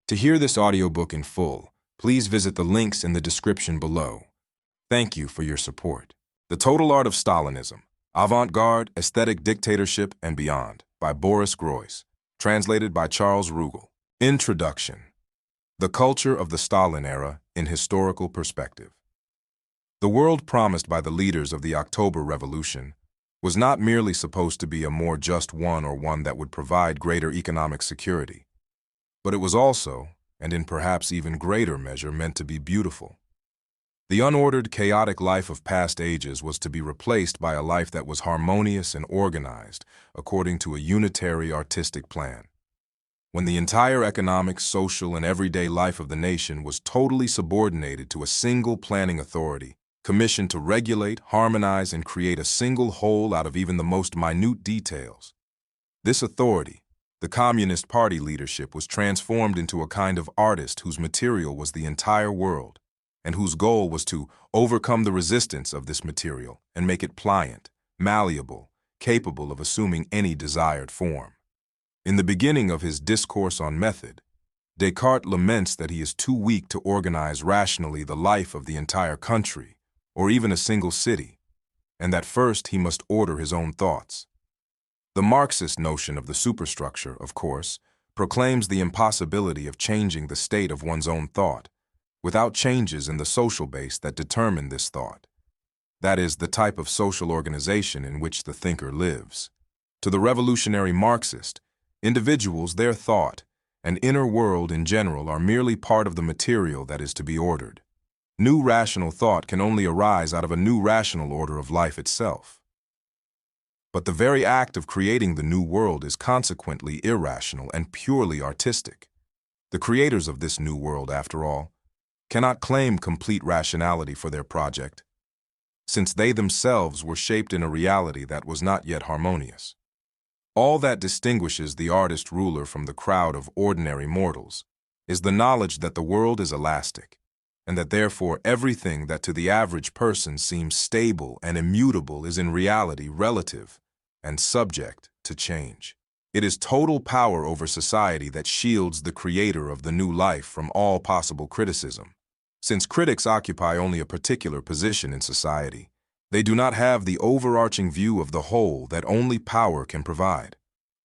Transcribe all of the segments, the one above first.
To hear this audiobook in full, please visit the links in the description below. Thank you for your support. The Total Art of Stalinism, Avant-Garde, Aesthetic Dictatorship, and Beyond, by Boris Groys. Translated by Charles Rugal. Introduction. The culture of the Stalin era in historical perspective. The world promised by the leaders of the October Revolution was not merely supposed to be a more just one or one that would provide greater economic security, but it was also, and in perhaps even greater measure, meant to be beautiful. The unordered, chaotic life of past ages was to be replaced by a life that was harmonious and organized according to a unitary artistic plan. When the entire economic, social, and everyday life of the nation was totally subordinated to a single planning authority, commissioned to regulate, harmonize, and create a single whole out of even the most minute details. This authority, the Communist Party leadership, was transformed into a kind of artist whose material was the entire world, and whose goal was to overcome the resistance of this material and make it pliant, malleable, capable of assuming any desired form. In the beginning of his Discourse on Method, Descartes laments that he is too weak to organize rationally the life of the entire country, or even a single city, and that first he must order his own thoughts. The Marxist notion of the superstructure, of course, proclaims the impossibility of changing the state of one's own thought, without changes in the social base that determine this thought. That is, the type of social organization in which the thinker lives. To the revolutionary Marxist, individuals, their thought, and inner world in general are merely part of the material that is to be ordered. New rational thought can only arise out of a new rational order of life itself. But the very act of creating the new world is consequently irrational and purely artistic. The creators of this new world, after all, cannot claim complete rationality for their project, since they themselves were shaped in a reality that was not yet harmonious. All that distinguishes the artist-ruler from the crowd of ordinary mortals is the knowledge that the world is elastic, and that therefore everything that to the average person seems stable and immutable is in reality relative and subject to change. It is total power over society that shields the creator of the new life from all possible criticism. Since critics occupy only a particular position in society, they do not have the overarching view of the whole that only power can provide.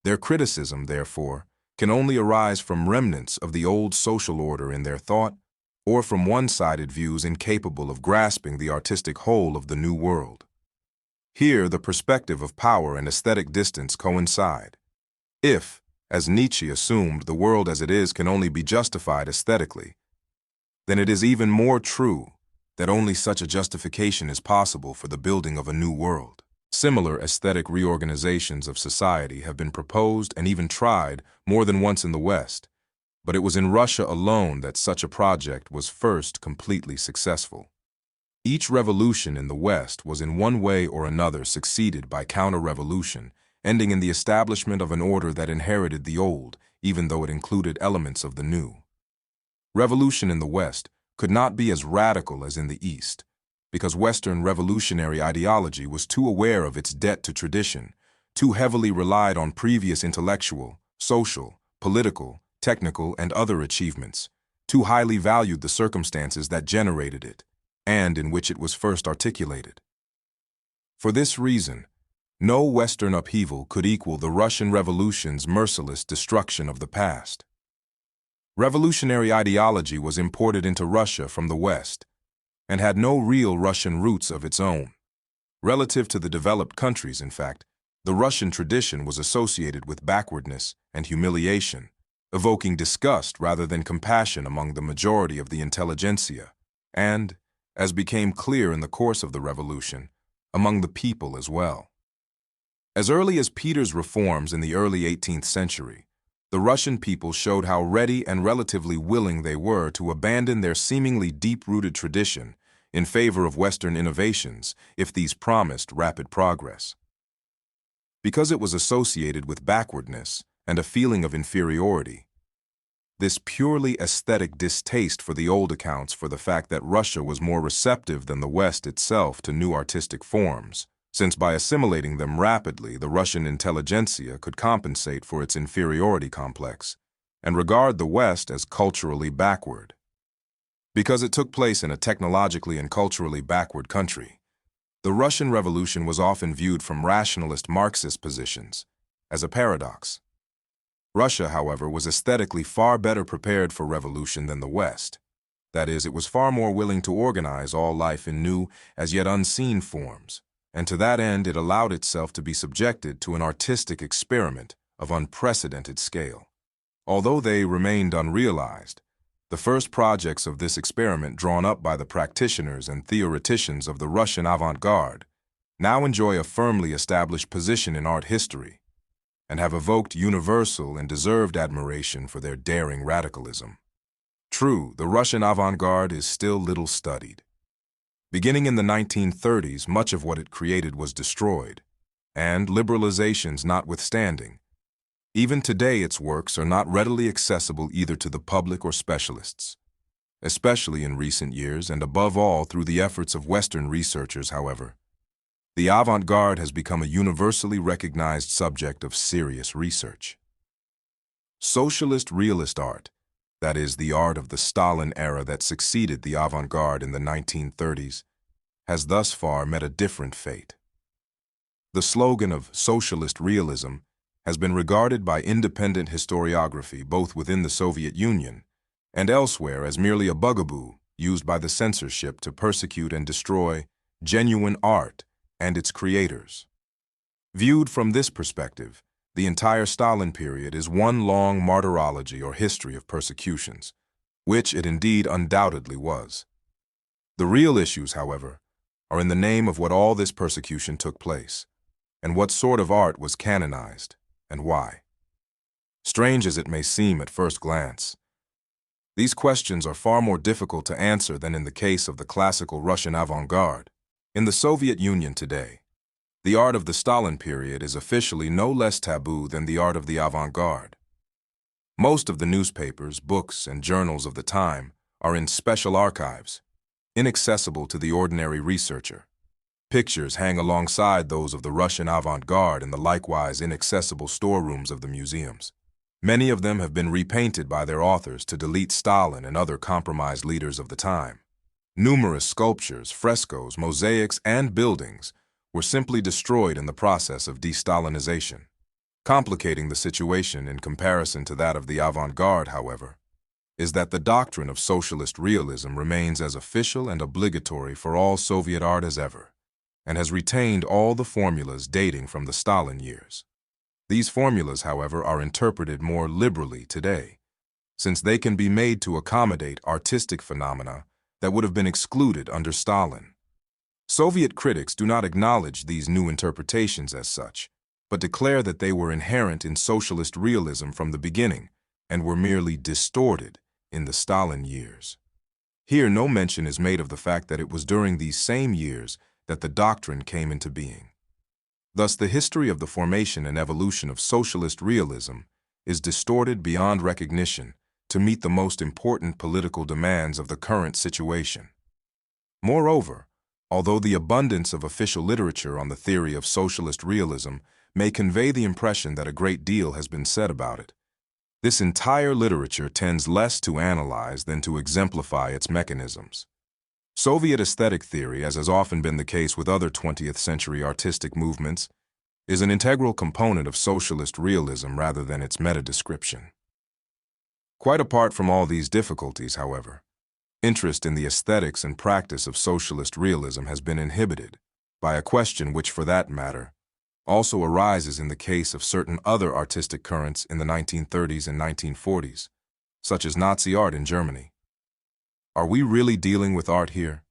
Their criticism, therefore, can only arise from remnants of the old social order in their thought, or from one-sided views incapable of grasping the artistic whole of the new world. Here, the perspective of power and aesthetic distance coincide. If, as Nietzsche assumed, the world as it is can only be justified aesthetically, then it is even more true that only such a justification is possible for the building of a new world. Similar aesthetic reorganizations of society have been proposed and even tried more than once in the West, but it was in Russia alone that such a project was first completely successful. Each revolution in the West was in one way or another succeeded by counter-revolution, ending in the establishment of an order that inherited the old, even though it included elements of the new. Revolution in the West could not be as radical as in the East, because Western revolutionary ideology was too aware of its debt to tradition, too heavily relied on previous intellectual, social, political, technical, and other achievements, too highly valued the circumstances that generated it, and in which it was first articulated. For this reason, no Western upheaval could equal the Russian Revolution's merciless destruction of the past. Revolutionary ideology was imported into Russia from the West, and had no real Russian roots of its own. Relative to the developed countries, in fact, the Russian tradition was associated with backwardness and humiliation, evoking disgust rather than compassion among the majority of the intelligentsia, and, as became clear in the course of the revolution, among the people as well. As early as Peter's reforms in the early 18th century, the Russian people showed how ready and relatively willing they were to abandon their seemingly deep-rooted tradition in favor of Western innovations if these promised rapid progress. Because it was associated with backwardness and a feeling of inferiority, this purely aesthetic distaste for the old accounts for the fact that Russia was more receptive than the West itself to new artistic forms, since by assimilating them rapidly, the Russian intelligentsia could compensate for its inferiority complex, and regard the West as culturally backward. Because it took place in a technologically and culturally backward country, the Russian Revolution was often viewed from rationalist Marxist positions as a paradox. Russia, however, was aesthetically far better prepared for revolution than the West. That is, it was far more willing to organize all life in new, as yet unseen forms, and to that end it allowed itself to be subjected to an artistic experiment of unprecedented scale. Although they remained unrealized, the first projects of this experiment drawn up by the practitioners and theoreticians of the Russian avant-garde now enjoy a firmly established position in art history and have evoked universal and deserved admiration for their daring radicalism. True, the Russian avant-garde is still little studied. Beginning in the 1930s, much of what it created was destroyed, and liberalizations notwithstanding, even today its works are not readily accessible either to the public or specialists. Especially in recent years, and above all through the efforts of Western researchers, however, the avant-garde has become a universally recognized subject of serious research. Socialist realist art, that is, the art of the Stalin era that succeeded the avant-garde in the 1930s, has thus far met a different fate. The slogan of socialist realism has been regarded by independent historiography both within the Soviet Union and elsewhere as merely a bugaboo used by the censorship to persecute and destroy genuine art and its creators. Viewed from this perspective, the entire Stalin period is one long martyrology or history of persecutions, which it indeed undoubtedly was. The real issues, however, are in the name of what all this persecution took place, and what sort of art was canonized, and why. Strange as it may seem at first glance, these questions are far more difficult to answer than in the case of the classical Russian avant-garde. In the Soviet Union today, the art of the Stalin period is officially no less taboo than the art of the avant-garde. Most of the newspapers, books, and journals of the time are in special archives, inaccessible to the ordinary researcher. Pictures hang alongside those of the Russian avant-garde in the likewise inaccessible storerooms of the museums. Many of them have been repainted by their authors to delete Stalin and other compromised leaders of the time. Numerous sculptures, frescoes, mosaics, and buildings were simply destroyed in the process of de-Stalinization. Complicating the situation in comparison to that of the avant-garde, however, is that the doctrine of socialist realism remains as official and obligatory for all Soviet art as ever, and has retained all the formulas dating from the Stalin years. These formulas, however, are interpreted more liberally today, since they can be made to accommodate artistic phenomena that would have been excluded under Stalin. Soviet critics do not acknowledge these new interpretations as such, but declare that they were inherent in socialist realism from the beginning and were merely distorted in the Stalin years. Here no mention is made of the fact that it was during these same years that the doctrine came into being. Thus, the history of the formation and evolution of socialist realism is distorted beyond recognition to meet the most important political demands of the current situation. Moreover, although the abundance of official literature on the theory of socialist realism may convey the impression that a great deal has been said about it, this entire literature tends less to analyze than to exemplify its mechanisms. Soviet aesthetic theory, as has often been the case with other 20th century artistic movements, is an integral component of socialist realism rather than its meta-description. Quite apart from all these difficulties, however, interest in the aesthetics and practice of socialist realism has been inhibited by a question which, for that matter, also arises in the case of certain other artistic currents in the 1930s and 1940s, such as Nazi art in Germany. Are we really dealing with art here?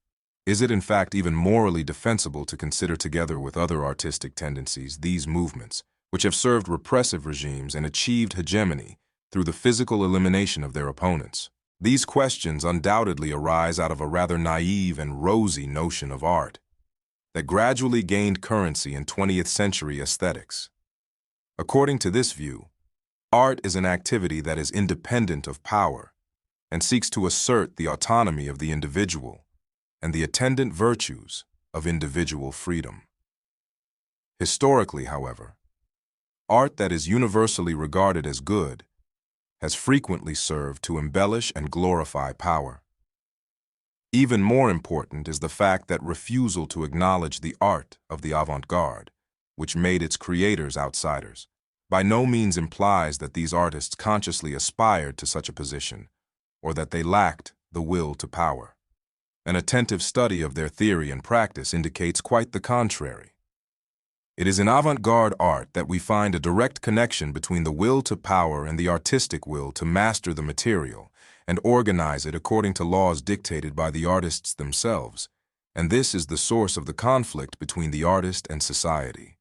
Is it in fact even morally defensible to consider together with other artistic tendencies these movements, which have served repressive regimes and achieved hegemony through the physical elimination of their opponents? These questions undoubtedly arise out of a rather naive and rosy notion of art that gradually gained currency in 20th century aesthetics. According to this view, art is an activity that is independent of power and seeks to assert the autonomy of the individual and the attendant virtues of individual freedom. Historically, however, art that is universally regarded as good has frequently served to embellish and glorify power. Even more important is the fact that refusal to acknowledge the art of the avant-garde, which made its creators outsiders, by no means implies that these artists consciously aspired to such a position, or that they lacked the will to power. An attentive study of their theory and practice indicates quite the contrary. It is in avant-garde art that we find a direct connection between the will to power and the artistic will to master the material and organize it according to laws dictated by the artists themselves, and this is the source of the conflict between the artist and society.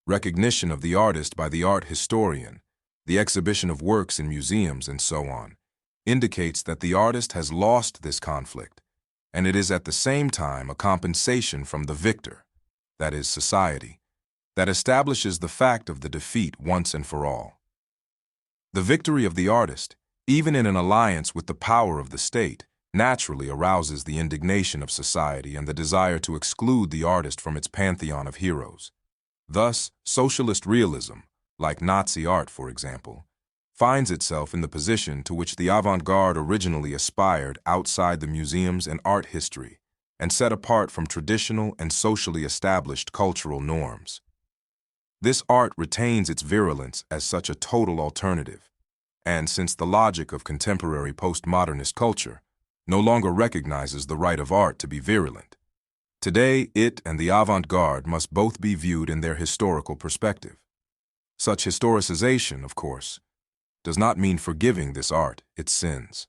Recognition of the artist by the art historian, the exhibition of works in museums, and so on, indicates that the artist has lost this conflict, and it is at the same time a compensation from the victor, that is, society, that establishes the fact of the defeat once and for all. The victory of the artist, even in an alliance with the power of the state, naturally arouses the indignation of society and the desire to exclude the artist from its pantheon of heroes. Thus, socialist realism, like Nazi art for example, finds itself in the position to which the avant-garde originally aspired outside the museums and art history, and set apart from traditional and socially established cultural norms. This art retains its virulence as such a total alternative, and since the logic of contemporary postmodernist culture no longer recognizes the right of art to be virulent, today it and the avant-garde must both be viewed in their historical perspective. Such historicization, of course, does not mean forgiving this art its sins.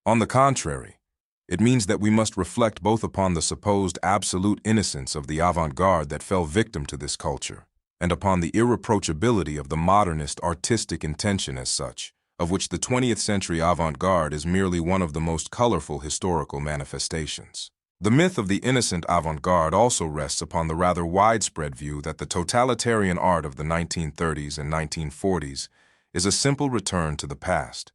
On the contrary, it means that we must reflect both upon the supposed absolute innocence of the avant-garde that fell victim to this culture, and upon the irreproachability of the modernist artistic intention as such, of which the 20th century avant-garde is merely one of the most colorful historical manifestations. The myth of the innocent avant-garde also rests upon the rather widespread view that the totalitarian art of the 1930s and 1940s is a simple return to the past,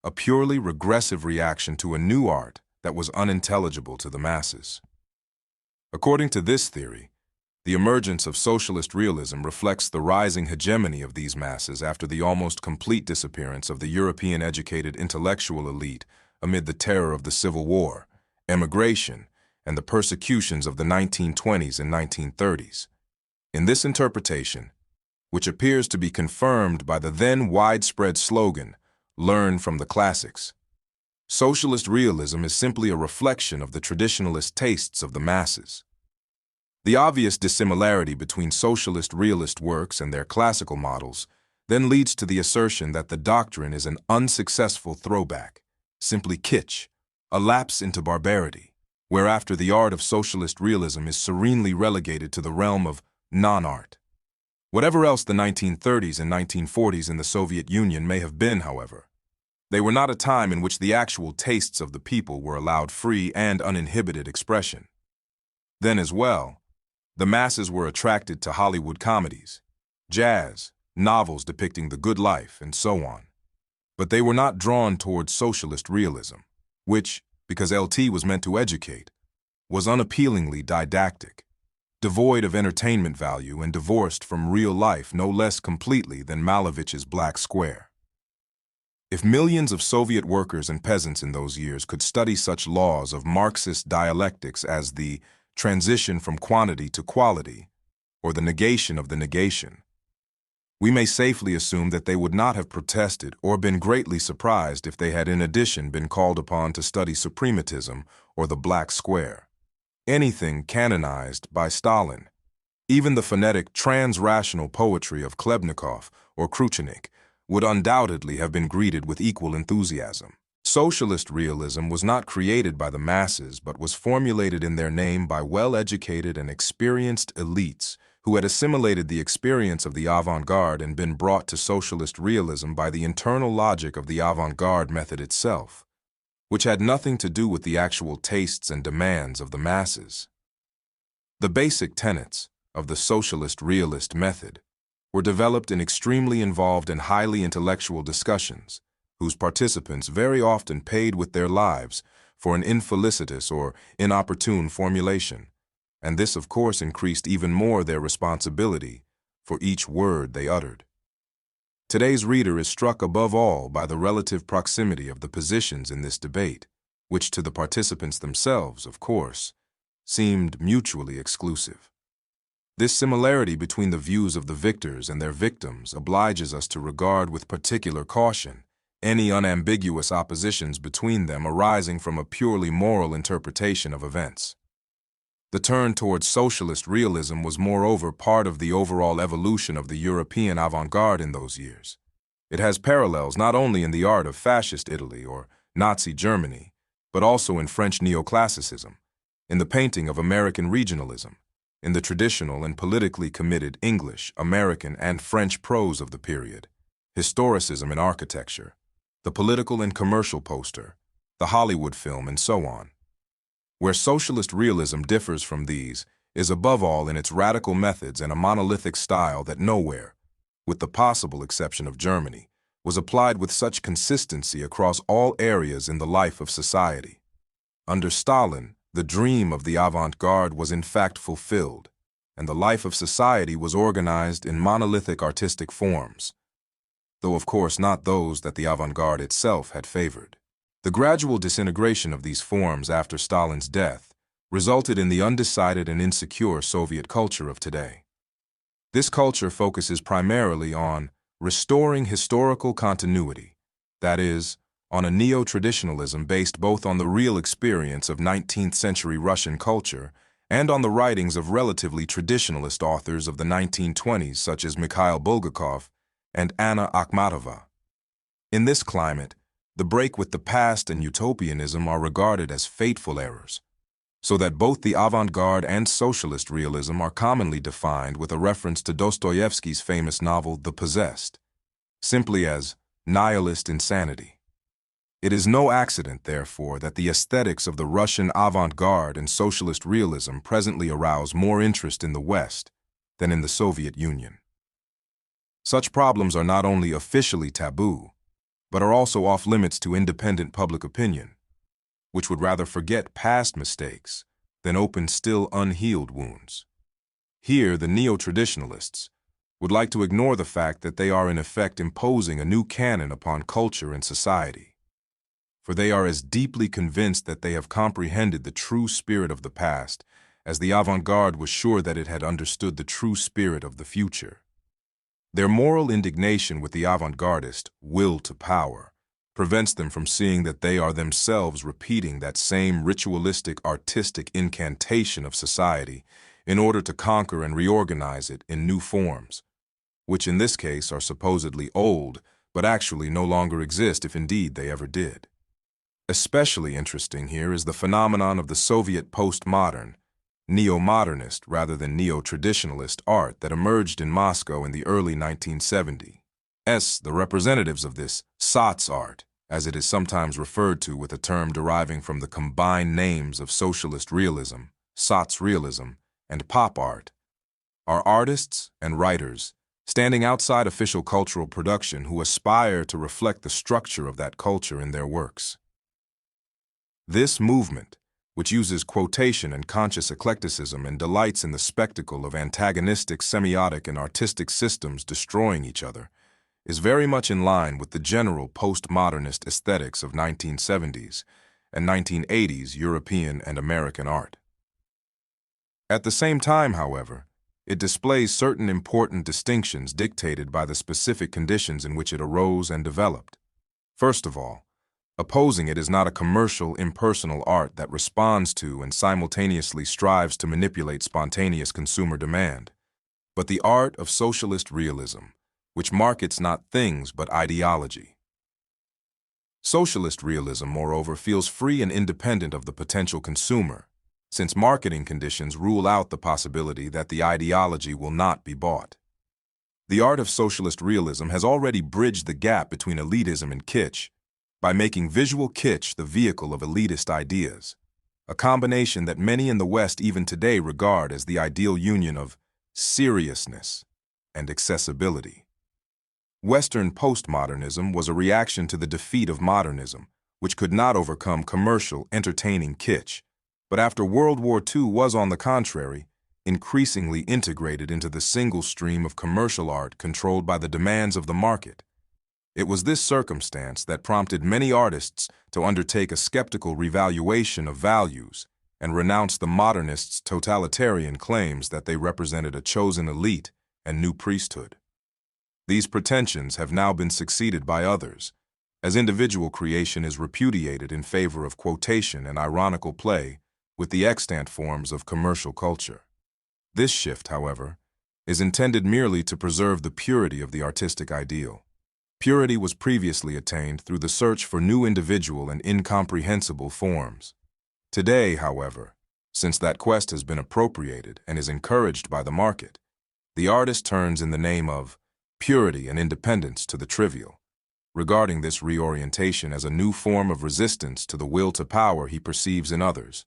a purely regressive reaction to a new art that was unintelligible to the masses. According to this theory, the emergence of socialist realism reflects the rising hegemony of these masses after the almost complete disappearance of the European-educated intellectual elite amid the terror of the Civil War, emigration, and the persecutions of the 1920s and 1930s. In this interpretation, which appears to be confirmed by the then widespread slogan, "Learn from the classics," socialist realism is simply a reflection of the traditionalist tastes of the masses. The obvious dissimilarity between socialist realist works and their classical models then leads to the assertion that the doctrine is an unsuccessful throwback, simply kitsch, a lapse into barbarity, whereafter the art of socialist realism is serenely relegated to the realm of non-art. Whatever else the 1930s and 1940s in the Soviet Union may have been, however, they were not a time in which the actual tastes of the people were allowed free and uninhibited expression. Then as well, the masses were attracted to Hollywood comedies, jazz, novels depicting the good life, and so on. But they were not drawn towards socialist realism, which, because LT was meant to educate, was unappealingly didactic, devoid of entertainment value and divorced from real life no less completely than Malevich's Black Square. If millions of Soviet workers and peasants in those years could study such laws of Marxist dialectics as the transition from quantity to quality, or the negation of the negation, we may safely assume that they would not have protested or been greatly surprised if they had in addition been called upon to study suprematism or the Black Square. Anything canonized by Stalin, even the phonetic trans-rational poetry of Klebnikov or Kruchenik, would undoubtedly have been greeted with equal enthusiasm. Socialist realism was not created by the masses but was formulated in their name by well-educated and experienced elites who had assimilated the experience of the avant-garde and been brought to socialist realism by the internal logic of the avant-garde method itself, which had nothing to do with the actual tastes and demands of the masses. The basic tenets of the socialist realist method were developed in extremely involved and highly intellectual discussions, whose participants very often paid with their lives for an infelicitous or inopportune formulation, and this of course increased even more their responsibility for each word they uttered. Today's reader is struck above all by the relative proximity of the positions in this debate, which to the participants themselves, of course, seemed mutually exclusive. This similarity between the views of the victors and their victims obliges us to regard with particular caution any unambiguous oppositions between them arising from a purely moral interpretation of events. The turn towards socialist realism was moreover part of the overall evolution of the European avant-garde in those years. It has parallels not only in the art of fascist Italy or Nazi Germany, but also in French neoclassicism, in the painting of American regionalism, in the traditional and politically committed English, American, and French prose of the period, historicism in architecture, the political and commercial poster, the Hollywood film, and so on. Where socialist realism differs from these is above all in its radical methods and a monolithic style that nowhere, with the possible exception of Germany, was applied with such consistency across all areas in the life of society. Under Stalin, the dream of the avant-garde was in fact fulfilled, and the life of society was organized in monolithic artistic forms, though of course not those that the avant-garde itself had favored. The gradual disintegration of these forms after Stalin's death resulted in the undecided and insecure Soviet culture of today. This culture focuses primarily on restoring historical continuity, that is, on a neo-traditionalism based both on the real experience of 19th-century Russian culture and on the writings of relatively traditionalist authors of the 1920s such as Mikhail Bulgakov and Anna Akhmatova. In this climate, the break with the past and utopianism are regarded as fateful errors, so that both the avant-garde and socialist realism are commonly defined with a reference to Dostoevsky's famous novel The Possessed, simply as nihilist insanity. It is no accident, therefore, that the aesthetics of the Russian avant-garde and socialist realism presently arouse more interest in the West than in the Soviet Union. Such problems are not only officially taboo, but are also off-limits to independent public opinion, which would rather forget past mistakes than open still unhealed wounds. Here, the neo-traditionalists would like to ignore the fact that they are in effect imposing a new canon upon culture and society, for they are as deeply convinced that they have comprehended the true spirit of the past as the avant-garde was sure that it had understood the true spirit of the future. Their moral indignation with the avant-gardist will to power prevents them from seeing that they are themselves repeating that same ritualistic artistic incantation of society in order to conquer and reorganize it in new forms, which in this case are supposedly old but actually no longer exist if indeed they ever did. Especially interesting here is the phenomenon of the Soviet postmodern, neo-modernist rather than neo-traditionalist art that emerged in Moscow in the early 1970s. The representatives of this sots art, as it is sometimes referred to with a term deriving from the combined names of socialist realism, sotsrealizm, and pop art, are artists and writers standing outside official cultural production who aspire to reflect the structure of that culture in their works. This movement, which uses quotation and conscious eclecticism and delights in the spectacle of antagonistic semiotic and artistic systems destroying each other, is very much in line with the general postmodernist aesthetics of 1970s and 1980s European and American art. At the same time, however, it displays certain important distinctions dictated by the specific conditions in which it arose and developed. First of all, opposing it is not a commercial, impersonal art that responds to and simultaneously strives to manipulate spontaneous consumer demand, but the art of socialist realism, which markets not things but ideology. Socialist realism, moreover, feels free and independent of the potential consumer, since marketing conditions rule out the possibility that the ideology will not be bought. The art of socialist realism has already bridged the gap between elitism and kitsch, by making visual kitsch the vehicle of elitist ideas, a combination that many in the West even today regard as the ideal union of seriousness and accessibility. Western postmodernism was a reaction to the defeat of modernism, which could not overcome commercial, entertaining kitsch, but after World War II was, on the contrary, increasingly integrated into the single stream of commercial art controlled by the demands of the market. It was this circumstance that prompted many artists to undertake a skeptical revaluation of values and renounce the modernists' totalitarian claims that they represented a chosen elite and new priesthood. These pretensions have now been succeeded by others, as individual creation is repudiated in favor of quotation and ironical play with the extant forms of commercial culture. This shift, however, is intended merely to preserve the purity of the artistic ideal. Purity was previously attained through the search for new individual and incomprehensible forms. Today, however, since that quest has been appropriated and is encouraged by the market, the artist turns in the name of purity and independence to the trivial, regarding this reorientation as a new form of resistance to the will to power he perceives in others,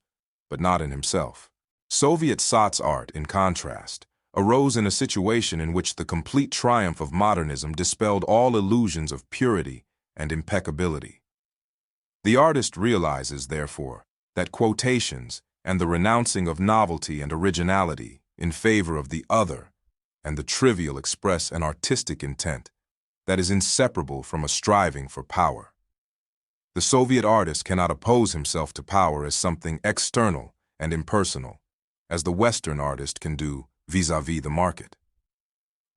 but not in himself. Soviet sots art, in contrast, arose in a situation in which the complete triumph of modernism dispelled all illusions of purity and impeccability. The artist realizes, therefore, that quotations and the renouncing of novelty and originality in favor of the other and the trivial express an artistic intent that is inseparable from a striving for power. The Soviet artist cannot oppose himself to power as something external and impersonal, as the Western artist can do vis-à-vis the market.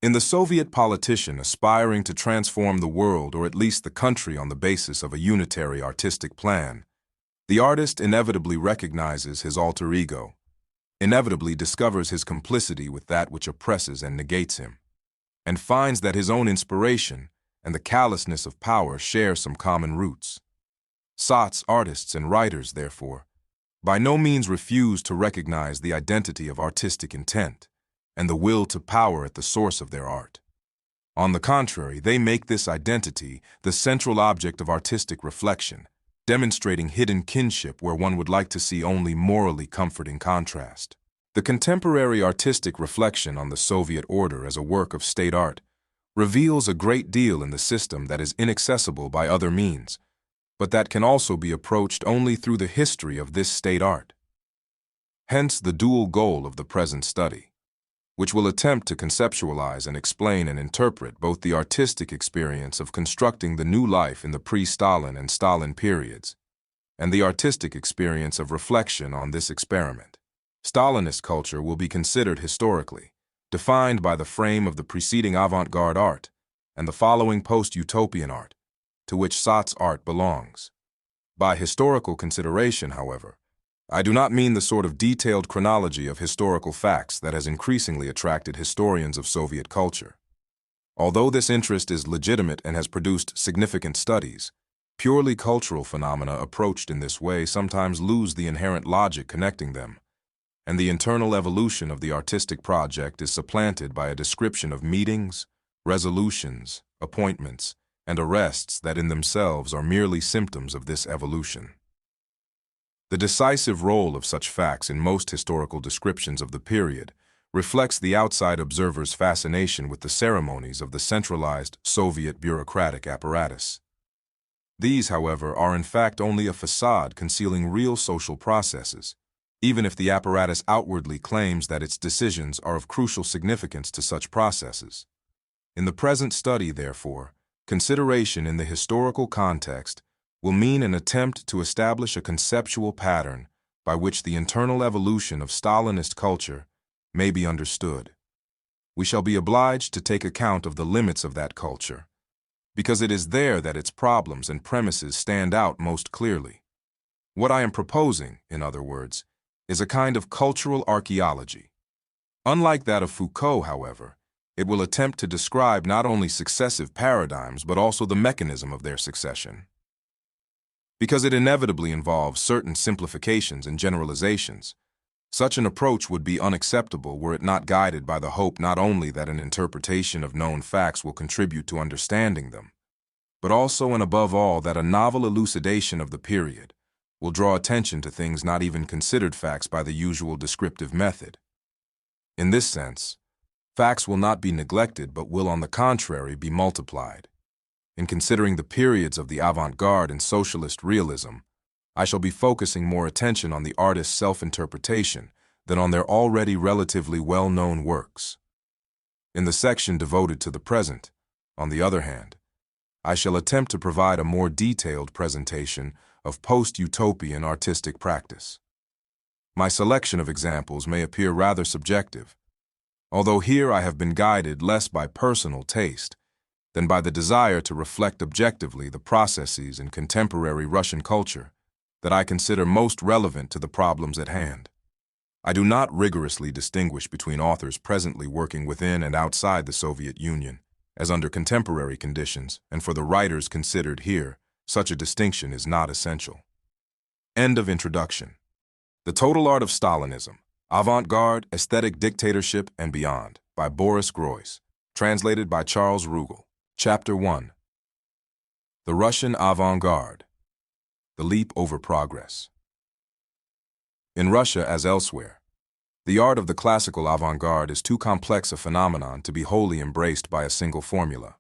In the Soviet politician aspiring to transform the world or at least the country on the basis of a unitary artistic plan, the artist inevitably recognizes his alter ego, inevitably discovers his complicity with that which oppresses and negates him, and finds that his own inspiration and the callousness of power share some common roots. Sots artists and writers, therefore, by no means refuse to recognize the identity of artistic intent and the will to power at the source of their art. On the contrary, they make this identity the central object of artistic reflection, demonstrating hidden kinship where one would like to see only morally comforting contrast. The contemporary artistic reflection on the Soviet order as a work of state art reveals a great deal in the system that is inaccessible by other means, but that can also be approached only through the history of this state art. Hence the dual goal of the present study, which will attempt to conceptualize and explain and interpret both the artistic experience of constructing the new life in the pre-Stalin and Stalin periods, and the artistic experience of reflection on this experiment. Stalinist culture will be considered historically, defined by the frame of the preceding avant-garde art and the following post-utopian art, to which sots art belongs. By historical consideration, however, I do not mean the sort of detailed chronology of historical facts that has increasingly attracted historians of Soviet culture. Although this interest is legitimate and has produced significant studies, purely cultural phenomena approached in this way sometimes lose the inherent logic connecting them, and the internal evolution of the artistic project is supplanted by a description of meetings, resolutions, appointments, and arrests that in themselves are merely symptoms of this evolution. The decisive role of such facts in most historical descriptions of the period reflects the outside observer's fascination with the ceremonies of the centralized Soviet bureaucratic apparatus. These, however, are in fact only a facade concealing real social processes, even if the apparatus outwardly claims that its decisions are of crucial significance to such processes. In the present study, therefore, consideration in the historical context will mean an attempt to establish a conceptual pattern by which the internal evolution of Stalinist culture may be understood. We shall be obliged to take account of the limits of that culture, because it is there that its problems and premises stand out most clearly. What I am proposing, in other words, is a kind of cultural archaeology. Unlike that of Foucault, however, it will attempt to describe not only successive paradigms but also the mechanism of their succession. Because it inevitably involves certain simplifications and generalizations, such an approach would be unacceptable were it not guided by the hope not only that an interpretation of known facts will contribute to understanding them, but also and above all that a novel elucidation of the period will draw attention to things not even considered facts by the usual descriptive method. In this sense, facts will not be neglected but will on the contrary be multiplied. In considering the periods of the avant-garde and socialist realism, I shall be focusing more attention on the artist's self-interpretation than on their already relatively well-known works. In the section devoted to the present, on the other hand, I shall attempt to provide a more detailed presentation of post-utopian artistic practice. My selection of examples may appear rather subjective, although here I have been guided less by personal taste than by the desire to reflect objectively the processes in contemporary Russian culture that I consider most relevant to the problems at hand. I do not rigorously distinguish between authors presently working within and outside the Soviet Union, as under contemporary conditions, and for the writers considered here, such a distinction is not essential. End of introduction. The Total Art of Stalinism, Avant-Garde, Aesthetic Dictatorship, and Beyond, by Boris Groys, translated by Charles Rugel. Chapter 1. The Russian Avant-Garde. The Leap Over Progress. In Russia, as elsewhere, the art of the classical avant-garde is too complex a phenomenon to be wholly embraced by a single formula.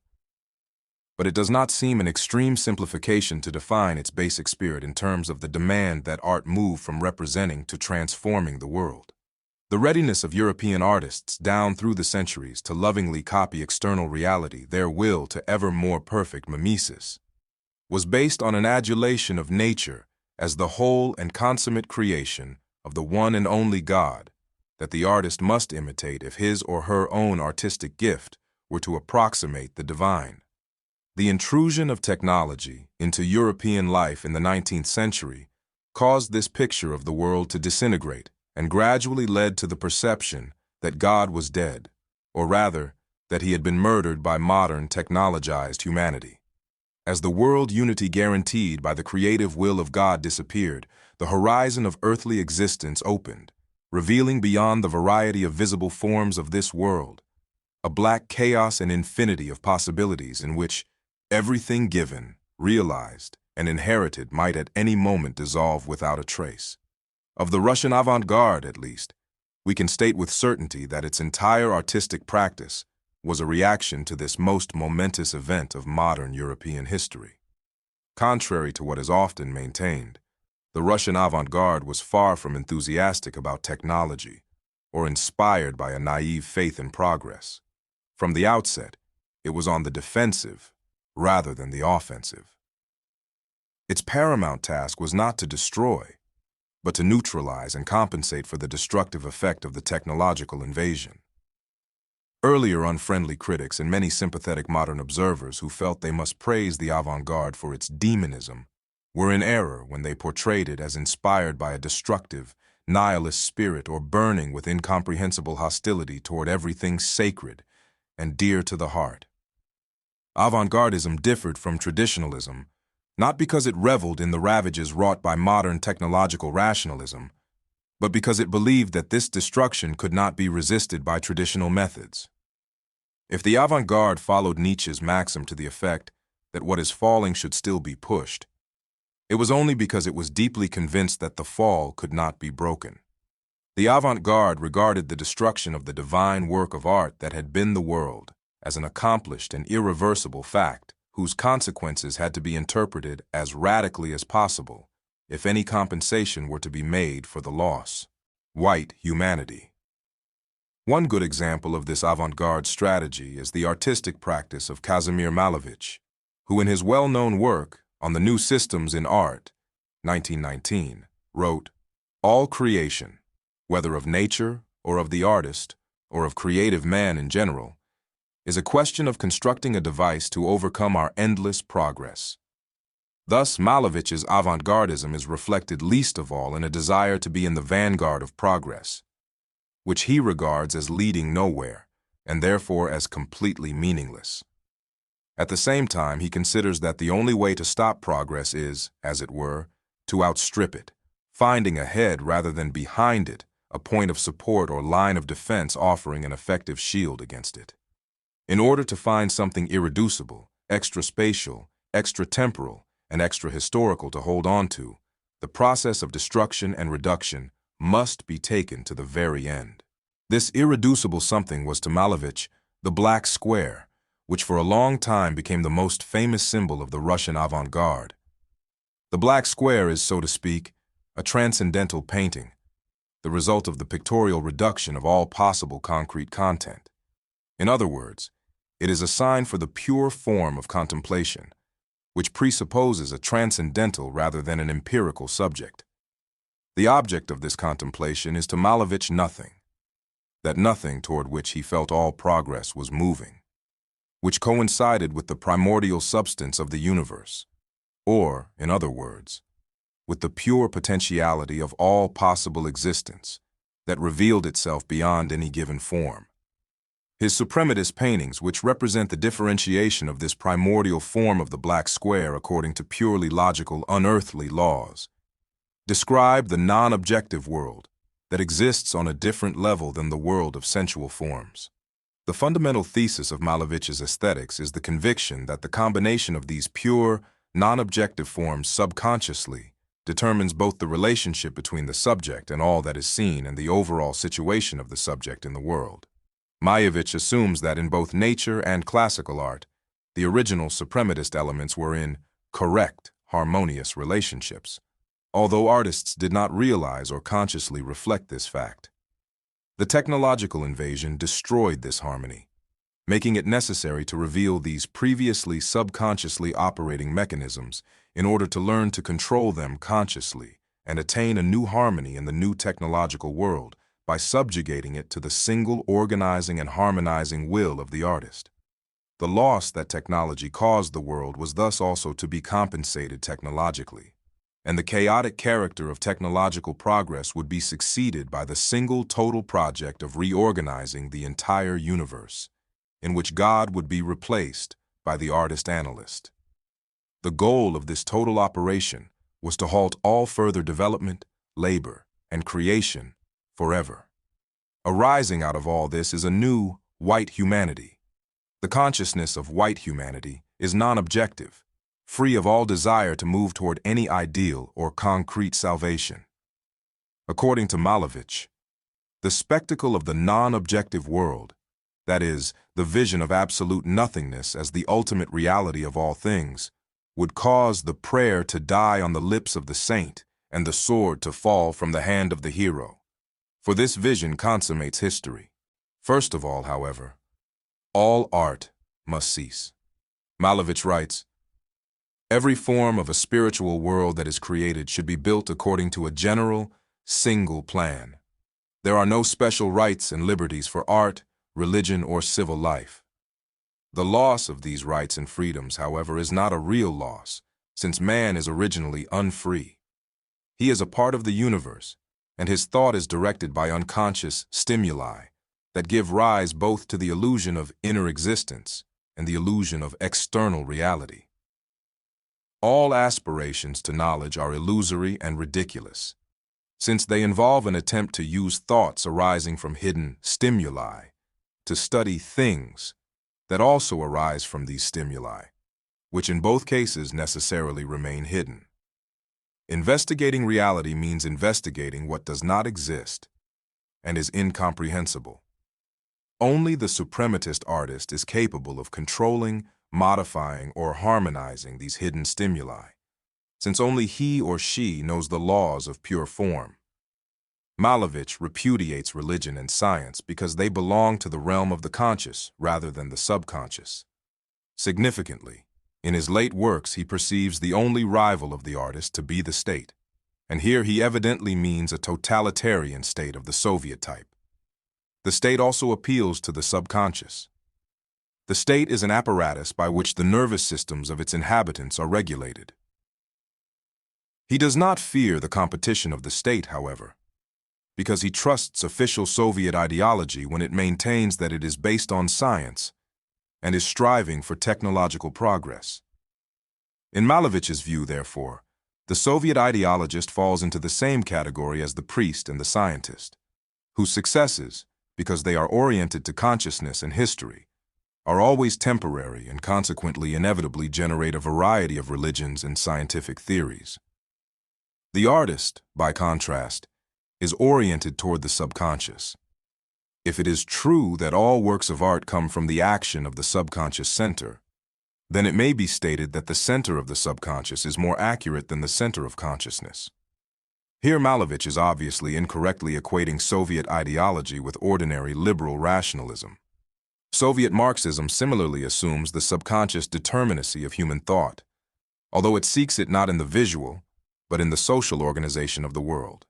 But it does not seem an extreme simplification to define its basic spirit in terms of the demand that art move from representing to transforming the world. The readiness of European artists down through the centuries to lovingly copy external reality, their will to ever more perfect mimesis, was based on an adulation of nature as the whole and consummate creation of the one and only God that the artist must imitate if his or her own artistic gift were to approximate the divine. The intrusion of technology into European life in the 19th century caused this picture of the world to disintegrate and gradually led to the perception that God was dead, or rather, that he had been murdered by modern technologized humanity. As the world unity guaranteed by the creative will of God disappeared, the horizon of earthly existence opened, revealing beyond the variety of visible forms of this world a black chaos and infinity of possibilities in which everything given, realized, and inherited might at any moment dissolve without a trace. Of the Russian avant-garde, at least, we can state with certainty that its entire artistic practice was a reaction to this most momentous event of modern European history. Contrary to what is often maintained, the Russian avant-garde was far from enthusiastic about technology or inspired by a naive faith in progress. From the outset, it was on the defensive rather than the offensive. Its paramount task was not to destroy, but to neutralize and compensate for the destructive effect of the technological invasion. Earlier unfriendly critics and many sympathetic modern observers who felt they must praise the avant-garde for its demonism were in error when they portrayed it as inspired by a destructive, nihilist spirit or burning with incomprehensible hostility toward everything sacred and dear to the heart. Avant-gardism differed from traditionalism not because it reveled in the ravages wrought by modern technological rationalism, but because it believed that this destruction could not be resisted by traditional methods. If the avant-garde followed Nietzsche's maxim to the effect that what is falling should still be pushed, it was only because it was deeply convinced that the fall could not be broken. The avant-garde regarded the destruction of the divine work of art that had been the world as an accomplished and irreversible fact, whose consequences had to be interpreted as radically as possible if any compensation were to be made for the loss. White humanity. One good example of this avant-garde strategy is the artistic practice of Kazimir Malevich, who in his well-known work on the New Systems in Art, 1919, wrote, "All creation, whether of nature or of the artist or of creative man in general, is a question of constructing a device to overcome our endless progress." Thus, Malevich's avant-gardism is reflected least of all in a desire to be in the vanguard of progress, which he regards as leading nowhere, and therefore as completely meaningless. At the same time, he considers that the only way to stop progress is, as it were, to outstrip it, finding ahead rather than behind it a point of support or line of defense offering an effective shield against it. In order to find something irreducible, extra-spatial, extra-temporal, and extra-historical to hold on to, the process of destruction and reduction must be taken to the very end. This irreducible something was to Malevich the black square, which for a long time became the most famous symbol of the Russian avant-garde. The black square is, so to speak, a transcendental painting, the result of the pictorial reduction of all possible concrete content. In other words, it is a sign for the pure form of contemplation, which presupposes a transcendental rather than an empirical subject. The object of this contemplation is to Malevich nothing, that nothing toward which he felt all progress was moving, which coincided with the primordial substance of the universe, or, in other words, with the pure potentiality of all possible existence that revealed itself beyond any given form. His suprematist paintings, which represent the differentiation of this primordial form of the black square according to purely logical, unearthly laws, describe the non-objective world that exists on a different level than the world of sensual forms. The fundamental thesis of Malevich's aesthetics is the conviction that the combination of these pure, non-objective forms subconsciously determines both the relationship between the subject and all that is seen and the overall situation of the subject in the world. Malevich assumes that in both nature and classical art, the original suprematist elements were in correct, harmonious relationships, although artists did not realize or consciously reflect this fact. The technological invasion destroyed this harmony, making it necessary to reveal these previously subconsciously operating mechanisms in order to learn to control them consciously and attain a new harmony in the new technological world by subjugating it to the single organizing and harmonizing will of the artist. The loss that technology caused the world was thus also to be compensated technologically, and the chaotic character of technological progress would be succeeded by the single total project of reorganizing the entire universe, in which God would be replaced by the artist-analyst. The goal of this total operation was to halt all further development, labor, and creation forever. Arising out of all this is a new, white humanity. The consciousness of white humanity is non-objective, free of all desire to move toward any ideal or concrete salvation. According to Malevich, the spectacle of the non-objective world, that is, the vision of absolute nothingness as the ultimate reality of all things, would cause the prayer to die on the lips of the saint and the sword to fall from the hand of the hero. For this vision consummates history. First of all, however, all art must cease. Malevich writes, "Every form of a spiritual world that is created should be built according to a general, single plan. There are no special rights and liberties for art, religion, or civil life. The loss of these rights and freedoms, however, is not a real loss, since man is originally unfree. He is a part of the universe, and his thought is directed by unconscious stimuli that give rise both to the illusion of inner existence and the illusion of external reality. All aspirations to knowledge are illusory and ridiculous, since they involve an attempt to use thoughts arising from hidden stimuli to study things that also arise from these stimuli, which in both cases necessarily remain hidden. Investigating reality means investigating what does not exist and is incomprehensible. Only the suprematist artist is capable of controlling, modifying, or harmonizing these hidden stimuli, since only he or she knows the laws of pure form. Malevich repudiates religion and science because they belong to the realm of the conscious rather than the subconscious. Significantly, in his late works he perceives the only rival of the artist to be the state, and here he evidently means a totalitarian state of the Soviet type. The state also appeals to the subconscious. The state is an apparatus by which the nervous systems of its inhabitants are regulated. He does not fear the competition of the state, however, because he trusts official Soviet ideology when it maintains that it is based on science and is striving for technological progress. In Malevich's view, therefore, the Soviet ideologist falls into the same category as the priest and the scientist, whose successes, because they are oriented to consciousness and history, are always temporary and consequently inevitably generate a variety of religions and scientific theories. The artist, by contrast, is oriented toward the subconscious. If it is true that all works of art come from the action of the subconscious center, then it may be stated that the center of the subconscious is more accurate than the center of consciousness. Here Malevich is obviously incorrectly equating Soviet ideology with ordinary liberal rationalism. Soviet Marxism similarly assumes the subconscious determinacy of human thought, although it seeks it not in the visual, but in the social organization of the world.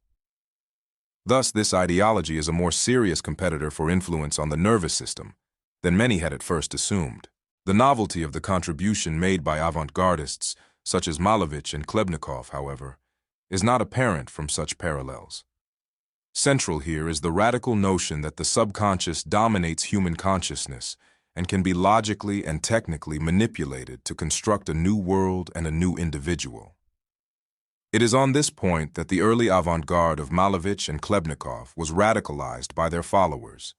Thus, this ideology is a more serious competitor for influence on the nervous system than many had at first assumed. The novelty of the contribution made by avant-gardists such as Malevich and Klebnikov, however, is not apparent from such parallels. Central here is the radical notion that the subconscious dominates human consciousness and can be logically and technically manipulated to construct a new world and a new individual. It is on this point that the early avant-garde of Malevich and Klebnikov was radicalized by their followers,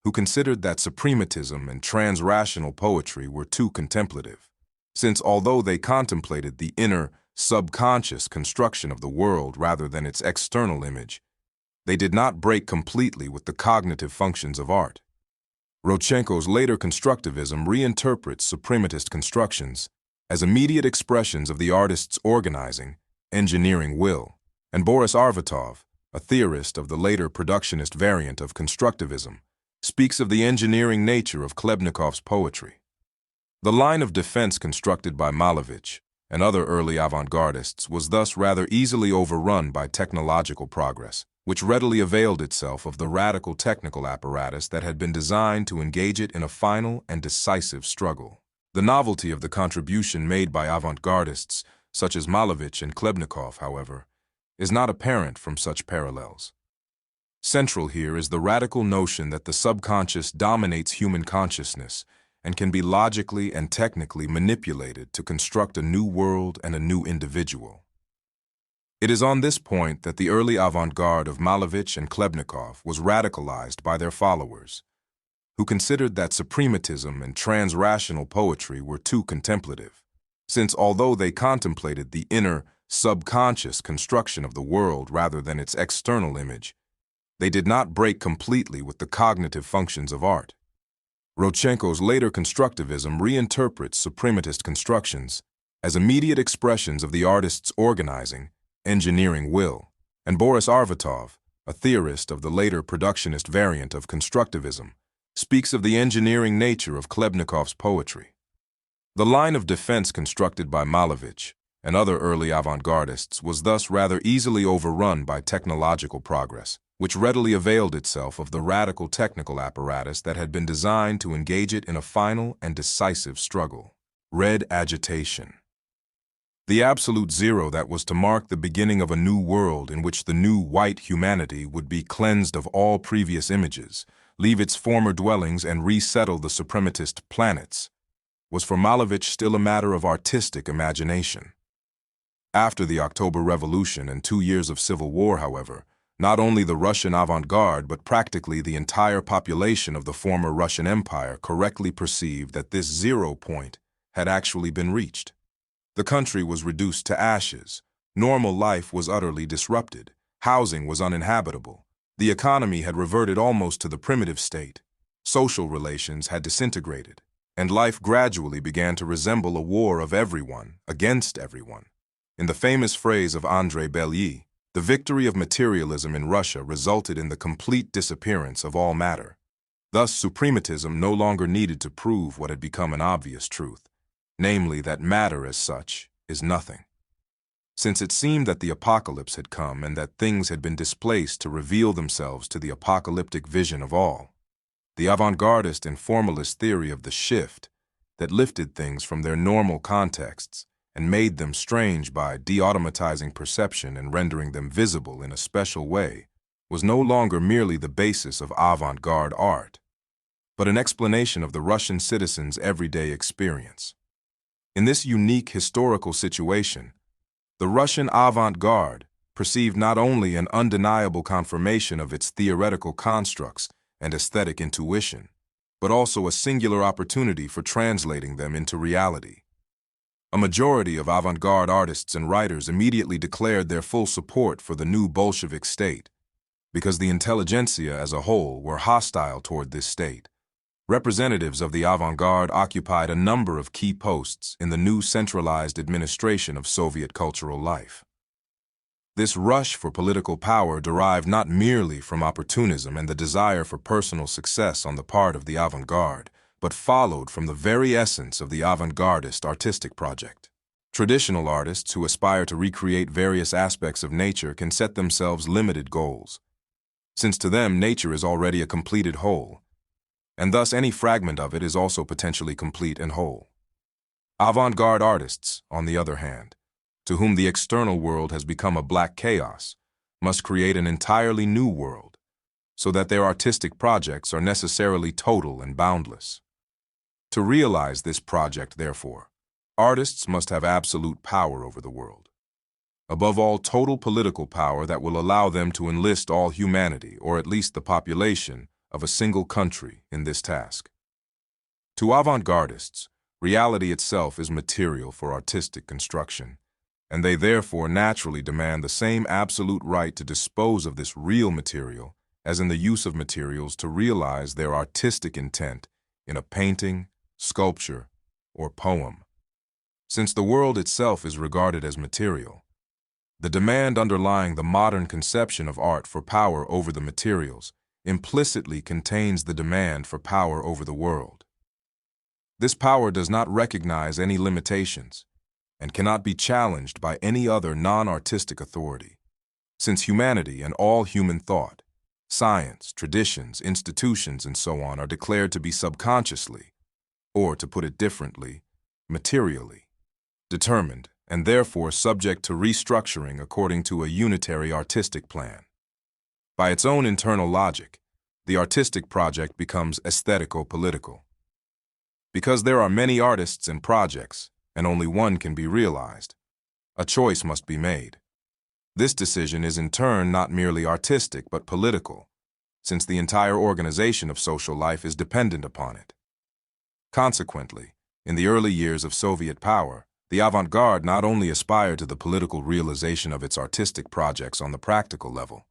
who considered that suprematism and trans-rational poetry were too contemplative, since although they contemplated the inner, subconscious construction of the world rather than its external image, they did not break completely with the cognitive functions of art. Rodchenko's later constructivism reinterprets suprematist constructions as immediate expressions of the artist's organizing, engineering will, and Boris Arvatov, a theorist of the later productionist variant of constructivism, speaks of the engineering nature of Klebnikov's poetry. The line of defense constructed by Malevich and other early avant-gardists was thus rather easily overrun by technological progress, which readily availed itself of the radical technical apparatus that had been designed to engage it in a final and decisive struggle. The novelty of the contribution made by avant-gardists such as Malevich and Klebnikov, however, is not apparent from such parallels. Central here is the radical notion that the subconscious dominates human consciousness and can be logically and technically manipulated to construct a new world and a new individual. It is on this point that the early avant-garde of Malevich and Klebnikov was radicalized by their followers, who considered that suprematism and trans-rational poetry were too contemplative, since although they contemplated the inner, subconscious construction of the world rather than its external image, they did not break completely with the cognitive functions of art. Rodchenko's later constructivism reinterprets suprematist constructions as immediate expressions of the artist's organizing, engineering will, and Boris Arvatov, a theorist of the later productionist variant of constructivism, speaks of the engineering nature of Klebnikov's poetry. The line of defense constructed by Malevich and other early avant-gardists was thus rather easily overrun by technological progress, which readily availed itself of the radical technical apparatus that had been designed to engage it in a final and decisive struggle. Red agitation. The absolute zero that was to mark the beginning of a new world in which the new white humanity would be cleansed of all previous images, leave its former dwellings and resettle the suprematist planets, was for Malevich still a matter of artistic imagination. After the October Revolution and 2 years of civil war, however, not only the Russian avant-garde but practically the entire population of the former Russian Empire correctly perceived that this zero point had actually been reached. The country was reduced to ashes, normal life was utterly disrupted, housing was uninhabitable, the economy had reverted almost to the primitive state, social relations had disintegrated, and life gradually began to resemble a war of everyone against everyone. In the famous phrase of Andrei Belyi, the victory of materialism in Russia resulted in the complete disappearance of all matter. Thus, suprematism no longer needed to prove what had become an obvious truth, namely that matter as such is nothing. Since it seemed that the apocalypse had come and that things had been displaced to reveal themselves to the apocalyptic vision of all, the avant-gardist and formalist theory of the shift that lifted things from their normal contexts and made them strange by de-automatizing perception and rendering them visible in a special way was no longer merely the basis of avant-garde art, but an explanation of the Russian citizen's everyday experience. In this unique historical situation, the Russian avant-garde perceived not only an undeniable confirmation of its theoretical constructs and aesthetic intuition, but also a singular opportunity for translating them into reality. A majority of avant-garde artists and writers immediately declared their full support for the new Bolshevik state, because the intelligentsia as a whole were hostile toward this state. Representatives of the avant-garde occupied a number of key posts in the new centralized administration of Soviet cultural life. This rush for political power derived not merely from opportunism and the desire for personal success on the part of the avant-garde, but followed from the very essence of the avant-gardist artistic project. Traditional artists who aspire to recreate various aspects of nature can set themselves limited goals, since to them nature is already a completed whole, and thus any fragment of it is also potentially complete and whole. Avant-garde artists, on the other hand, to whom the external world has become a black chaos, must create an entirely new world, so that their artistic projects are necessarily total and boundless. To realize this project, therefore, artists must have absolute power over the world. Above all, total political power that will allow them to enlist all humanity, or at least the population, of a single country in this task. To avant-gardists, reality itself is material for artistic construction, and they therefore naturally demand the same absolute right to dispose of this real material as in the use of materials to realize their artistic intent in a painting, sculpture, or poem. Since the world itself is regarded as material, the demand underlying the modern conception of art for power over the materials implicitly contains the demand for power over the world. This power does not recognize any limitations and cannot be challenged by any other non-artistic authority, since humanity and all human thought, science, traditions, institutions, and so on are declared to be subconsciously, or to put it differently, materially, determined and therefore subject to restructuring according to a unitary artistic plan. By its own internal logic, the artistic project becomes aesthetico-political. Because there are many artists and projects, and only one can be realized, a choice must be made. This decision is in turn not merely artistic but political, since the entire organization of social life is dependent upon it. Consequently, in the early years of Soviet power, the avant-garde not only aspired to the political realization of its artistic projects on the practical level,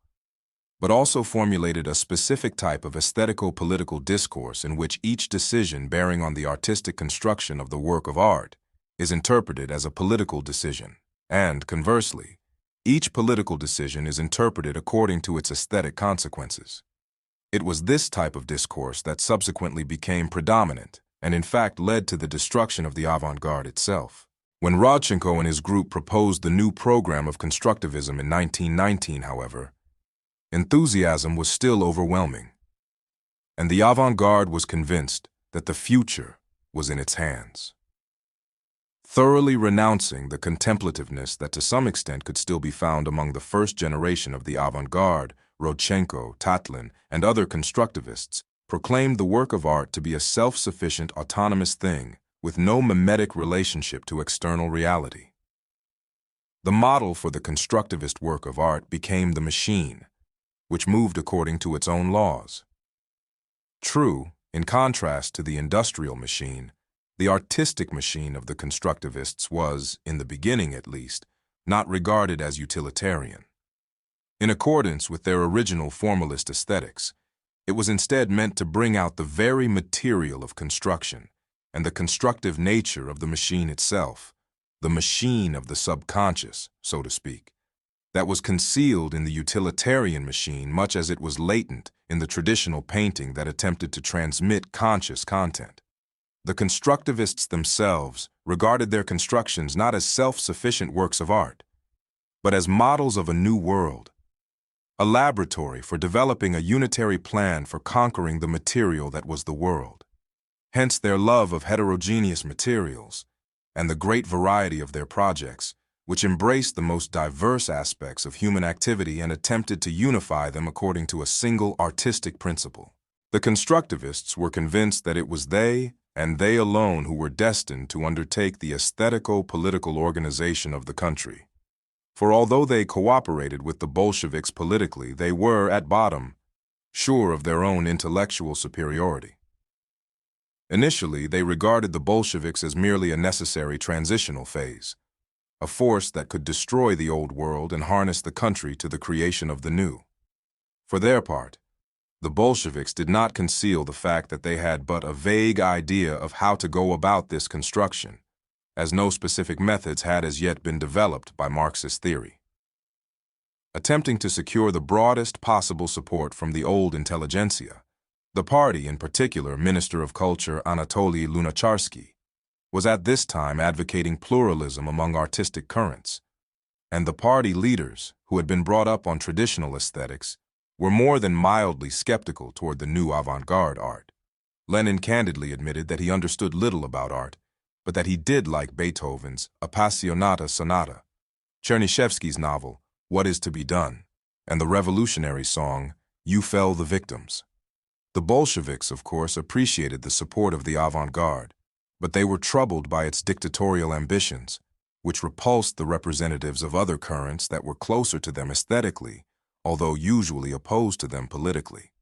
but also formulated a specific type of aesthetico-political discourse in which each decision bearing on the artistic construction of the work of art is interpreted as a political decision, and, conversely, each political decision is interpreted according to its aesthetic consequences. It was this type of discourse that subsequently became predominant and in fact led to the destruction of the avant-garde itself. When Rodchenko and his group proposed the new program of constructivism in 1919, however, enthusiasm was still overwhelming, and the avant-garde was convinced that the future was in its hands. Thoroughly renouncing the contemplativeness that to some extent could still be found among the first generation of the avant-garde, Rodchenko, Tatlin, and other constructivists proclaimed the work of art to be a self-sufficient, autonomous thing with no mimetic relationship to external reality. The model for the constructivist work of art became the machine, which moved according to its own laws. True, in contrast to the industrial machine, the artistic machine of the constructivists was, in the beginning at least, not regarded as utilitarian. In accordance with their original formalist aesthetics, it was instead meant to bring out the very material of construction and the constructive nature of the machine itself, the machine of the subconscious, so to speak, that was concealed in the utilitarian machine much as it was latent in the traditional painting that attempted to transmit conscious content. The constructivists themselves regarded their constructions not as self-sufficient works of art, but as models of a new world, a laboratory for developing a unitary plan for conquering the material that was the world. Hence their love of heterogeneous materials and the great variety of their projects, which embraced the most diverse aspects of human activity and attempted to unify them according to a single artistic principle. The constructivists were convinced that it was they, and they alone, who were destined to undertake the aesthetico-political organization of the country. For although they cooperated with the Bolsheviks politically, they were, at bottom, sure of their own intellectual superiority. Initially, they regarded the Bolsheviks as merely a necessary transitional phase, a force that could destroy the old world and harness the country to the creation of the new. For their part, the Bolsheviks did not conceal the fact that they had but a vague idea of how to go about this construction, as no specific methods had as yet been developed by Marxist theory. attempting to secure the broadest possible support from the old intelligentsia. The party, in particular Minister of Culture Anatoly Lunacharsky, was at this time advocating pluralism among artistic currents, and the party leaders, who had been brought up on traditional aesthetics, were more than mildly skeptical toward the new avant-garde art. Lenin candidly admitted that he understood little about art, but that he did like Beethoven's Appassionata Sonata, Chernyshevsky's novel, What Is to Be Done, and the revolutionary song, You Fell the Victims. The Bolsheviks, of course, appreciated the support of the avant-garde, but they were troubled by its dictatorial ambitions, which repulsed the representatives of other currents that were closer to them aesthetically, although usually opposed to them politically.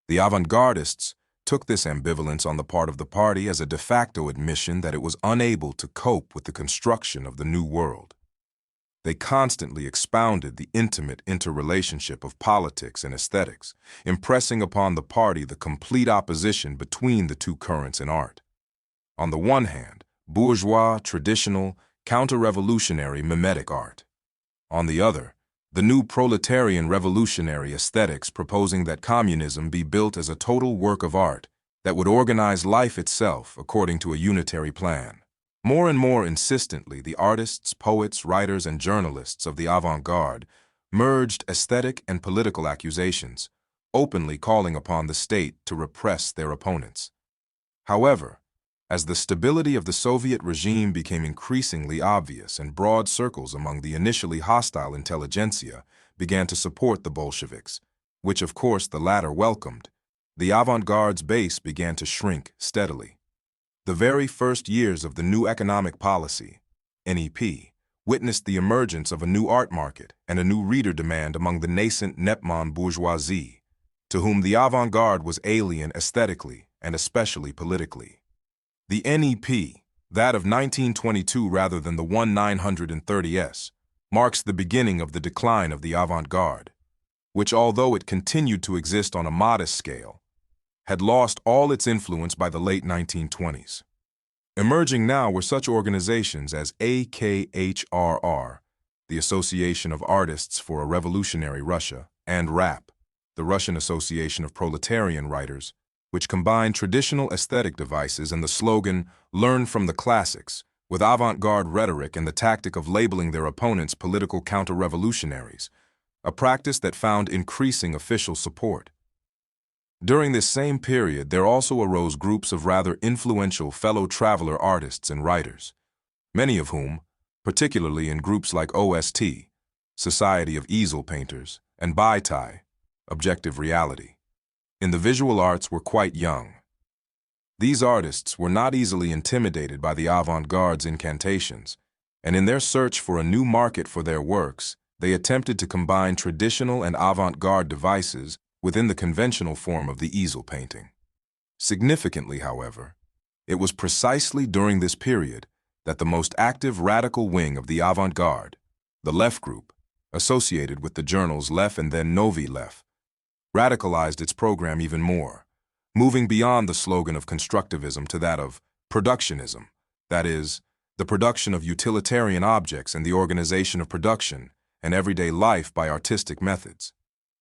The avant-gardists took this ambivalence on the part of the party as a de facto admission that it was unable to cope with the construction of the new world. They constantly expounded the intimate interrelationship of politics and aesthetics, impressing upon the party the complete opposition between the two currents in art. On the one hand, bourgeois, traditional, counter-revolutionary mimetic art. On the other, the new proletarian revolutionary aesthetics proposing that communism be built as a total work of art that would organize life itself according to a unitary plan. More and more insistently, the artists, poets, writers, and journalists of the avant-garde merged aesthetic and political accusations, openly calling upon the state to repress their opponents. However, as the stability of the Soviet regime became increasingly obvious and broad circles among the initially hostile intelligentsia began to support the Bolsheviks, which of course the latter welcomed, the avant-garde's base began to shrink steadily. The very first years of the new economic policy, NEP, witnessed the emergence of a new art market and a new reader demand among the nascent Nepman bourgeoisie, to whom the avant-garde was alien aesthetically and especially politically. The NEP, that of 1922 rather than the 1930s, marks the beginning of the decline of the avant-garde, which, although it continued to exist on a modest scale, had lost all its influence by the late 1920s. Emerging now were such organizations as AKHRR, the Association of Artists for a Revolutionary Russia, and RAP, the Russian Association of Proletarian Writers, which combined traditional aesthetic devices and the slogan, "Learn from the classics," with avant-garde rhetoric and the tactic of labeling their opponents political counter-revolutionaries, a practice that found increasing official support. During this same period, there also arose groups of rather influential fellow traveler artists and writers, many of whom, particularly in groups like OST, Society of Easel Painters, and Baitai, Objective Reality, in the visual arts were quite young. These artists were not easily intimidated by the avant-garde's incantations, and in their search for a new market for their works, they attempted to combine traditional and avant-garde devices within the conventional form of the easel painting. Significantly, however, it was precisely during this period that the most active radical wing of the avant-garde, the Left Group, associated with the journals Left and then Novi Left, radicalized its program even more, moving beyond the slogan of constructivism to that of productionism, that is, the production of utilitarian objects and the organization of production and everyday life by artistic methods.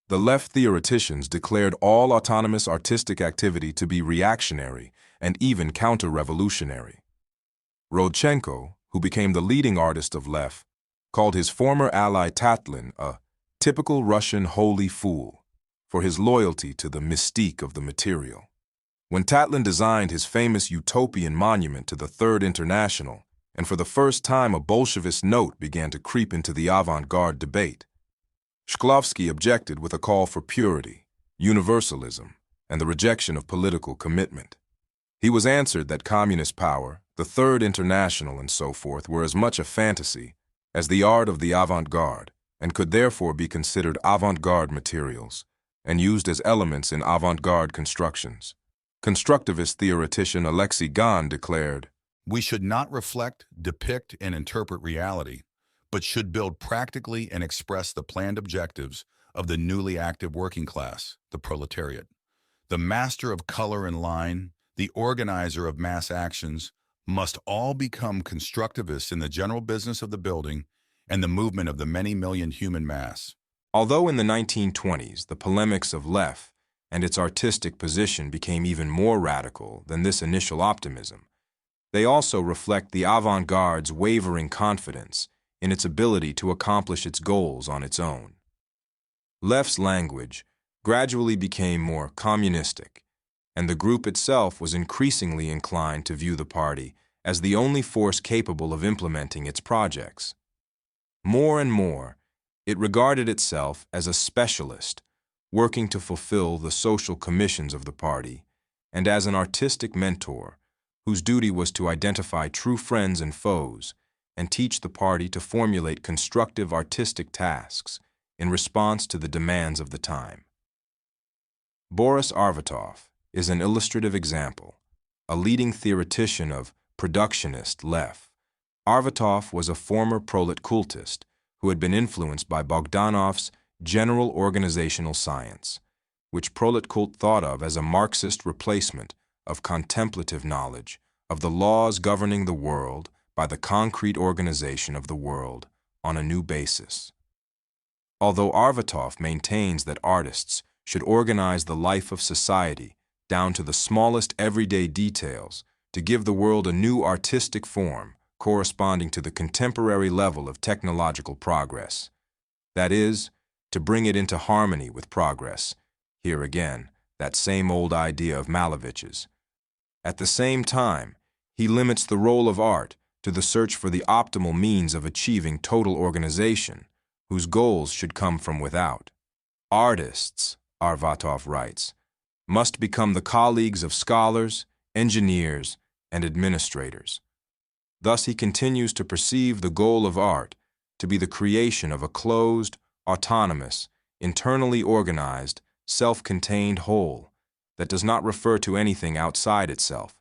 The left theoreticians declared all autonomous artistic activity to be reactionary and even counter-revolutionary. Rodchenko, who became the leading artist of Left, called his former ally Tatlin a typical Russian holy fool for his loyalty to the mystique of the material. When Tatlin designed his famous utopian monument to the Third International, and for the first time a Bolshevist note began to creep into the avant-garde debate, Shklovsky objected with a call for purity, universalism, and the rejection of political commitment. He was answered that communist power, the Third International, and so forth were as much a fantasy as the art of the avant-garde, and could therefore be considered avant-garde materials, and used as elements in avant-garde constructions. Constructivist theoretician Alexei Gan declared, "We should not reflect, depict, and interpret reality, but should build practically and express the planned objectives of the newly active working class, the proletariat. The master of color and line, the organizer of mass actions, must all become constructivists in the general business of the building and the movement of the many million human mass. Although in the 1920s the polemics of left and its artistic position became even more radical than this initial optimism, they also reflect the avant-garde's wavering confidence in its ability to accomplish its goals on its own. Left's language gradually became more communistic, and the group itself was increasingly inclined to view the party as the only force capable of implementing its projects. More and more, it regarded itself as a specialist, working to fulfill the social commissions of the party, and as an artistic mentor, whose duty was to identify true friends and foes and teach the party to formulate constructive artistic tasks in response to the demands of the time. Boris Arvatov is an illustrative example, a leading theoretician of productionist left. Arvatov was a former prolet cultist who had been influenced by Bogdanov's general organizational science, which prolet cult thought of as a Marxist replacement of contemplative knowledge of the laws governing the world by the concrete organization of the world on a new basis. Although Arvatov maintains that artists should organize the life of society down to the smallest everyday details to give the world a new artistic form corresponding to the contemporary level of technological progress, that is, to bring it into harmony with progress, here again, that same old idea of Malevich's. At the same time, he limits the role of art to the search for the optimal means of achieving total organization, whose goals should come from without. Artists, Arvatov writes, must become the colleagues of scholars, engineers, and administrators. Thus he continues to perceive the goal of art to be the creation of a closed, autonomous, internally organized, self-contained whole that does not refer to anything outside itself,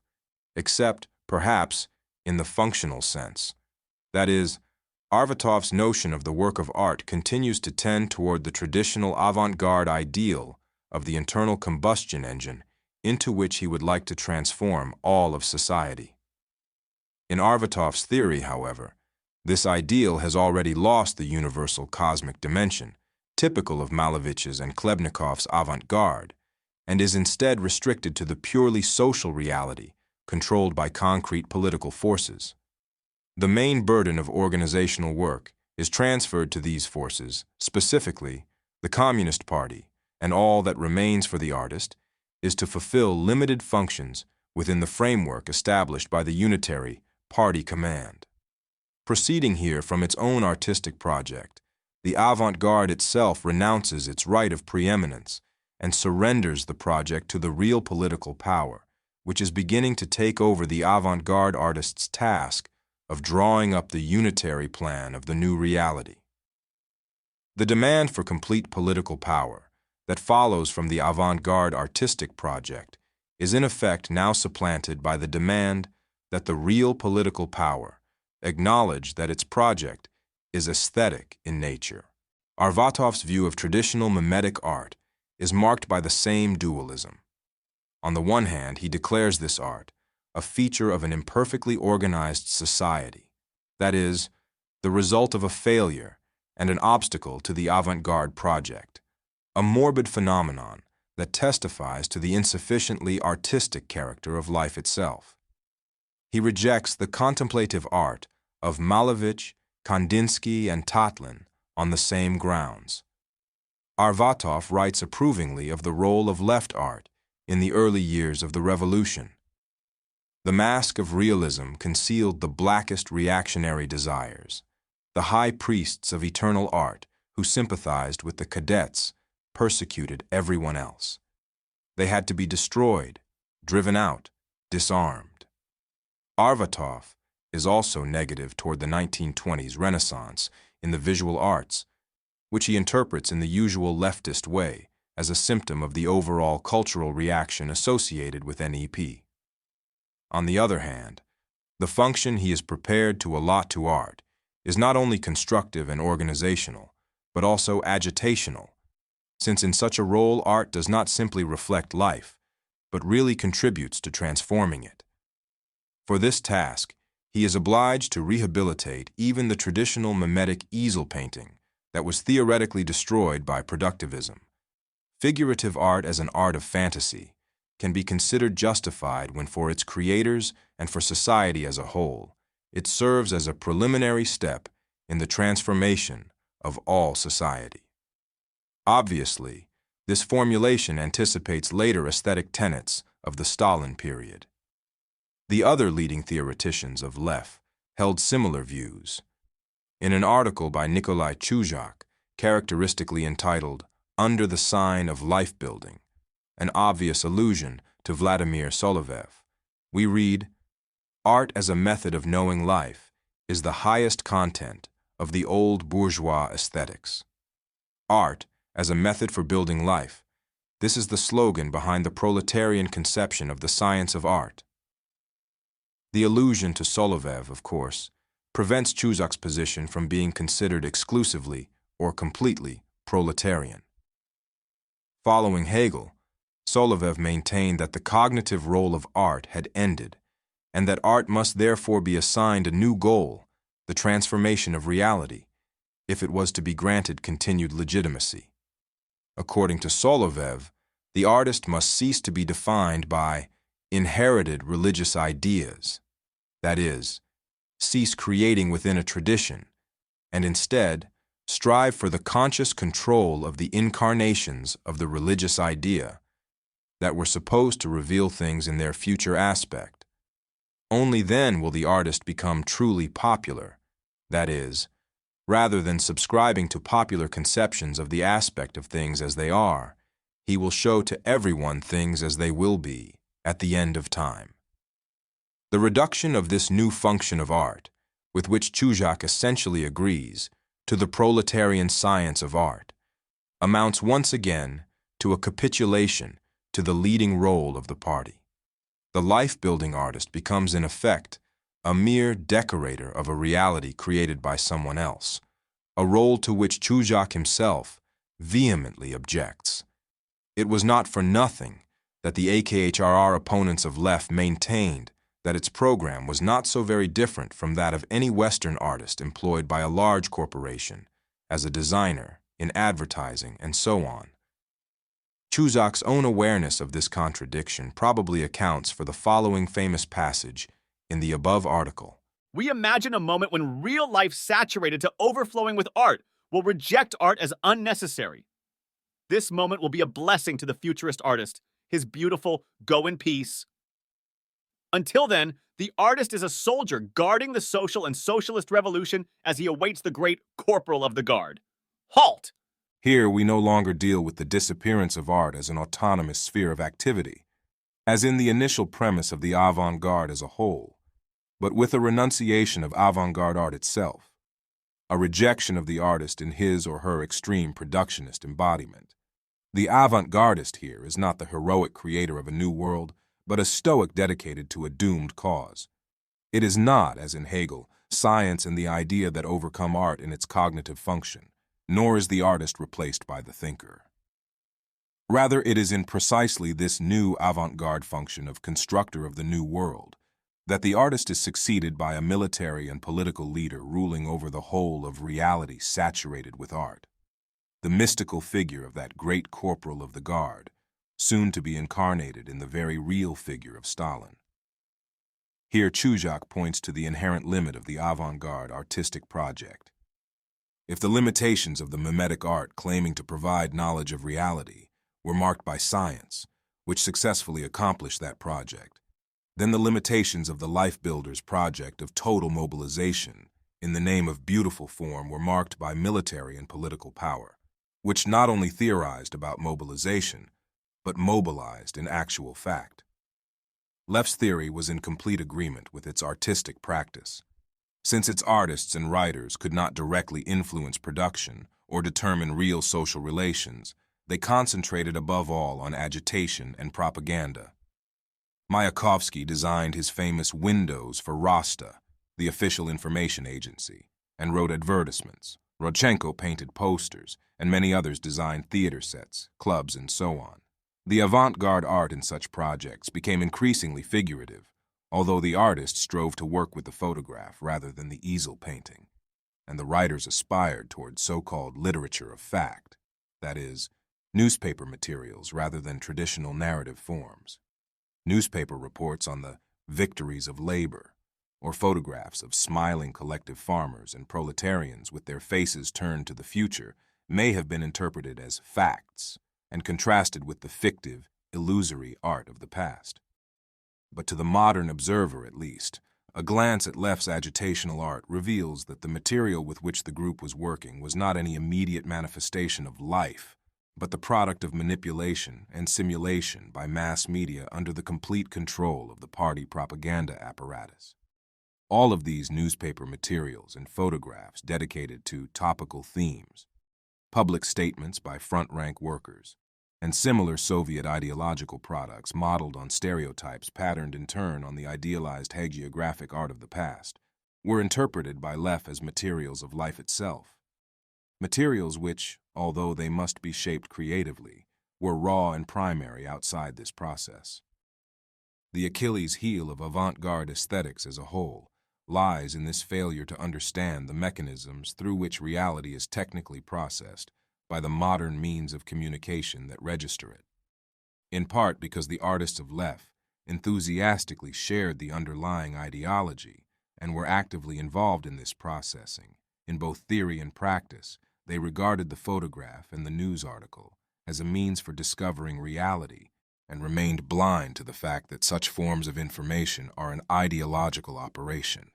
except, perhaps, in the functional sense. That is, Arvatov's notion of the work of art continues to tend toward the traditional avant-garde ideal of the internal combustion engine into which he would like to transform all of society. In Arvatov's theory, however, this ideal has already lost the universal cosmic dimension, typical of Malevich's and Klebnikov's avant-garde, and is instead restricted to the purely social reality controlled by concrete political forces. The main burden of organizational work is transferred to these forces, specifically the Communist Party, and all that remains for the artist is to fulfill limited functions within the framework established by the unitary party command. Proceeding here from its own artistic project, the avant-garde itself renounces its right of preeminence and surrenders the project to the real political power, which is beginning to take over the avant-garde artist's task of drawing up the unitary plan of the new reality. The demand for complete political power that follows from the avant-garde artistic project is in effect now supplanted by the demand that the real political power acknowledge that its project is aesthetic in nature. Arvatov's view of traditional mimetic art is marked by the same dualism. On the one hand, he declares this art a feature of an imperfectly organized society, that is, the result of a failure and an obstacle to the avant-garde project, a morbid phenomenon that testifies to the insufficiently artistic character of life itself. He rejects the contemplative art of Malevich, Kandinsky, and Tatlin on the same grounds. Arvatov writes approvingly of the role of left art in the early years of the revolution. The mask of realism concealed the blackest reactionary desires, the high priests of eternal art who sympathized with the cadets persecuted everyone else. They had to be destroyed, driven out, disarmed. Arvatov is also negative toward the 1920s Renaissance in the visual arts, which he interprets in the usual leftist way as a symptom of the overall cultural reaction associated with NEP. On the other hand, the function he is prepared to allot to art is not only constructive and organizational, but also agitational, since in such a role art does not simply reflect life, but really contributes to transforming it. For this task, he is obliged to rehabilitate even the traditional mimetic easel painting that was theoretically destroyed by productivism. Figurative art as an art of fantasy can be considered justified when for its creators and for society as a whole, it serves as a preliminary step in the transformation of all society. Obviously, this formulation anticipates later aesthetic tenets of the Stalin period. The other leading theoreticians of left held similar views. In an article by Nikolai Chuzak, characteristically entitled Under the Sign of Life Building, an obvious allusion to Vladimir Solovev, we read, "Art as a method of knowing life is the highest content of the old bourgeois aesthetics. Art as a method for building life, this is the slogan behind the proletarian conception of the science of art." The allusion to Solovev, of course, prevents Chuzak's position from being considered exclusively or completely proletarian. Following Hegel, Solovev maintained that the cognitive role of art had ended, and that art must therefore be assigned a new goal, the transformation of reality, if it was to be granted continued legitimacy. According to Solovev, the artist must cease to be defined by inherited religious ideas, that is, cease creating within a tradition, and instead strive for the conscious control of the incarnations of the religious idea that were supposed to reveal things in their future aspect. Only then will the artist become truly popular, that is, rather than subscribing to popular conceptions of the aspect of things as they are, he will show to everyone things as they will be at the end of time. The reduction of this new function of art, with which Chuzak essentially agrees, to the proletarian science of art, amounts once again to a capitulation to the leading role of the party. The life-building artist becomes in effect a mere decorator of a reality created by someone else, a role to which Chuzak himself vehemently objects. It was not for nothing that the AKHRR opponents of left maintained that its program was not so very different from that of any Western artist employed by a large corporation, as a designer, in advertising, and so on. Chuzak's own awareness of this contradiction probably accounts for the following famous passage in the above article. We imagine a moment when real life saturated to overflowing with art will reject art as unnecessary. This moment will be a blessing to the futurist artist, his beautiful go in peace. Until then, the artist is a soldier guarding the social and socialist revolution as he awaits the great corporal of the guard. Halt! Here we no longer deal with the disappearance of art as an autonomous sphere of activity, as in the initial premise of the avant-garde as a whole, but with a renunciation of avant-garde art itself, a rejection of the artist in his or her extreme productionist embodiment. The avant-gardist here is not the heroic creator of a new world, but a stoic dedicated to a doomed cause. It is not, as in Hegel, science and the idea that overcome art in its cognitive function, nor is the artist replaced by the thinker. Rather, it is in precisely this new avant-garde function of constructor of the new world that the artist is succeeded by a military and political leader ruling over the whole of reality saturated with art. The mystical figure of that great corporal of the guard, soon to be incarnated in the very real figure of Stalin. Here Chuzak points to the inherent limit of the avant-garde artistic project. If the limitations of the mimetic art claiming to provide knowledge of reality were marked by science, which successfully accomplished that project, then the limitations of the life builder's project of total mobilization in the name of beautiful form were marked by military and political power, which not only theorized about mobilization, but mobilized in actual fact. Left's theory was in complete agreement with its artistic practice. Since its artists and writers could not directly influence production or determine real social relations, they concentrated above all on agitation and propaganda. Mayakovsky designed his famous windows for Rosta, the official information agency, and wrote advertisements. Rodchenko painted posters, and many others designed theater sets, clubs, and so on. The avant-garde art in such projects became increasingly figurative, although the artists strove to work with the photograph rather than the easel painting, and the writers aspired toward so-called literature of fact, that is, newspaper materials rather than traditional narrative forms. Newspaper reports on the victories of labor, or photographs of smiling collective farmers and proletarians with their faces turned to the future may have been interpreted as facts and contrasted with the fictive, illusory art of the past. But to the modern observer, at least, a glance at Leff's agitational art reveals that the material with which the group was working was not any immediate manifestation of life, but the product of manipulation and simulation by mass media under the complete control of the party propaganda apparatus. All of these newspaper materials and photographs dedicated to topical themes, public statements by front-rank workers, and similar Soviet ideological products modeled on stereotypes patterned in turn on the idealized hagiographic art of the past, were interpreted by Leff as materials of life itself. Materials which, although they must be shaped creatively, were raw and primary outside this process. The Achilles heel of avant-garde aesthetics as a whole lies in this failure to understand the mechanisms through which reality is technically processed by the modern means of communication that register it. In part because the artists of Leff enthusiastically shared the underlying ideology and were actively involved in this processing, in both theory and practice, they regarded the photograph and the news article as a means for discovering reality and remained blind to the fact that such forms of information are an ideological operation.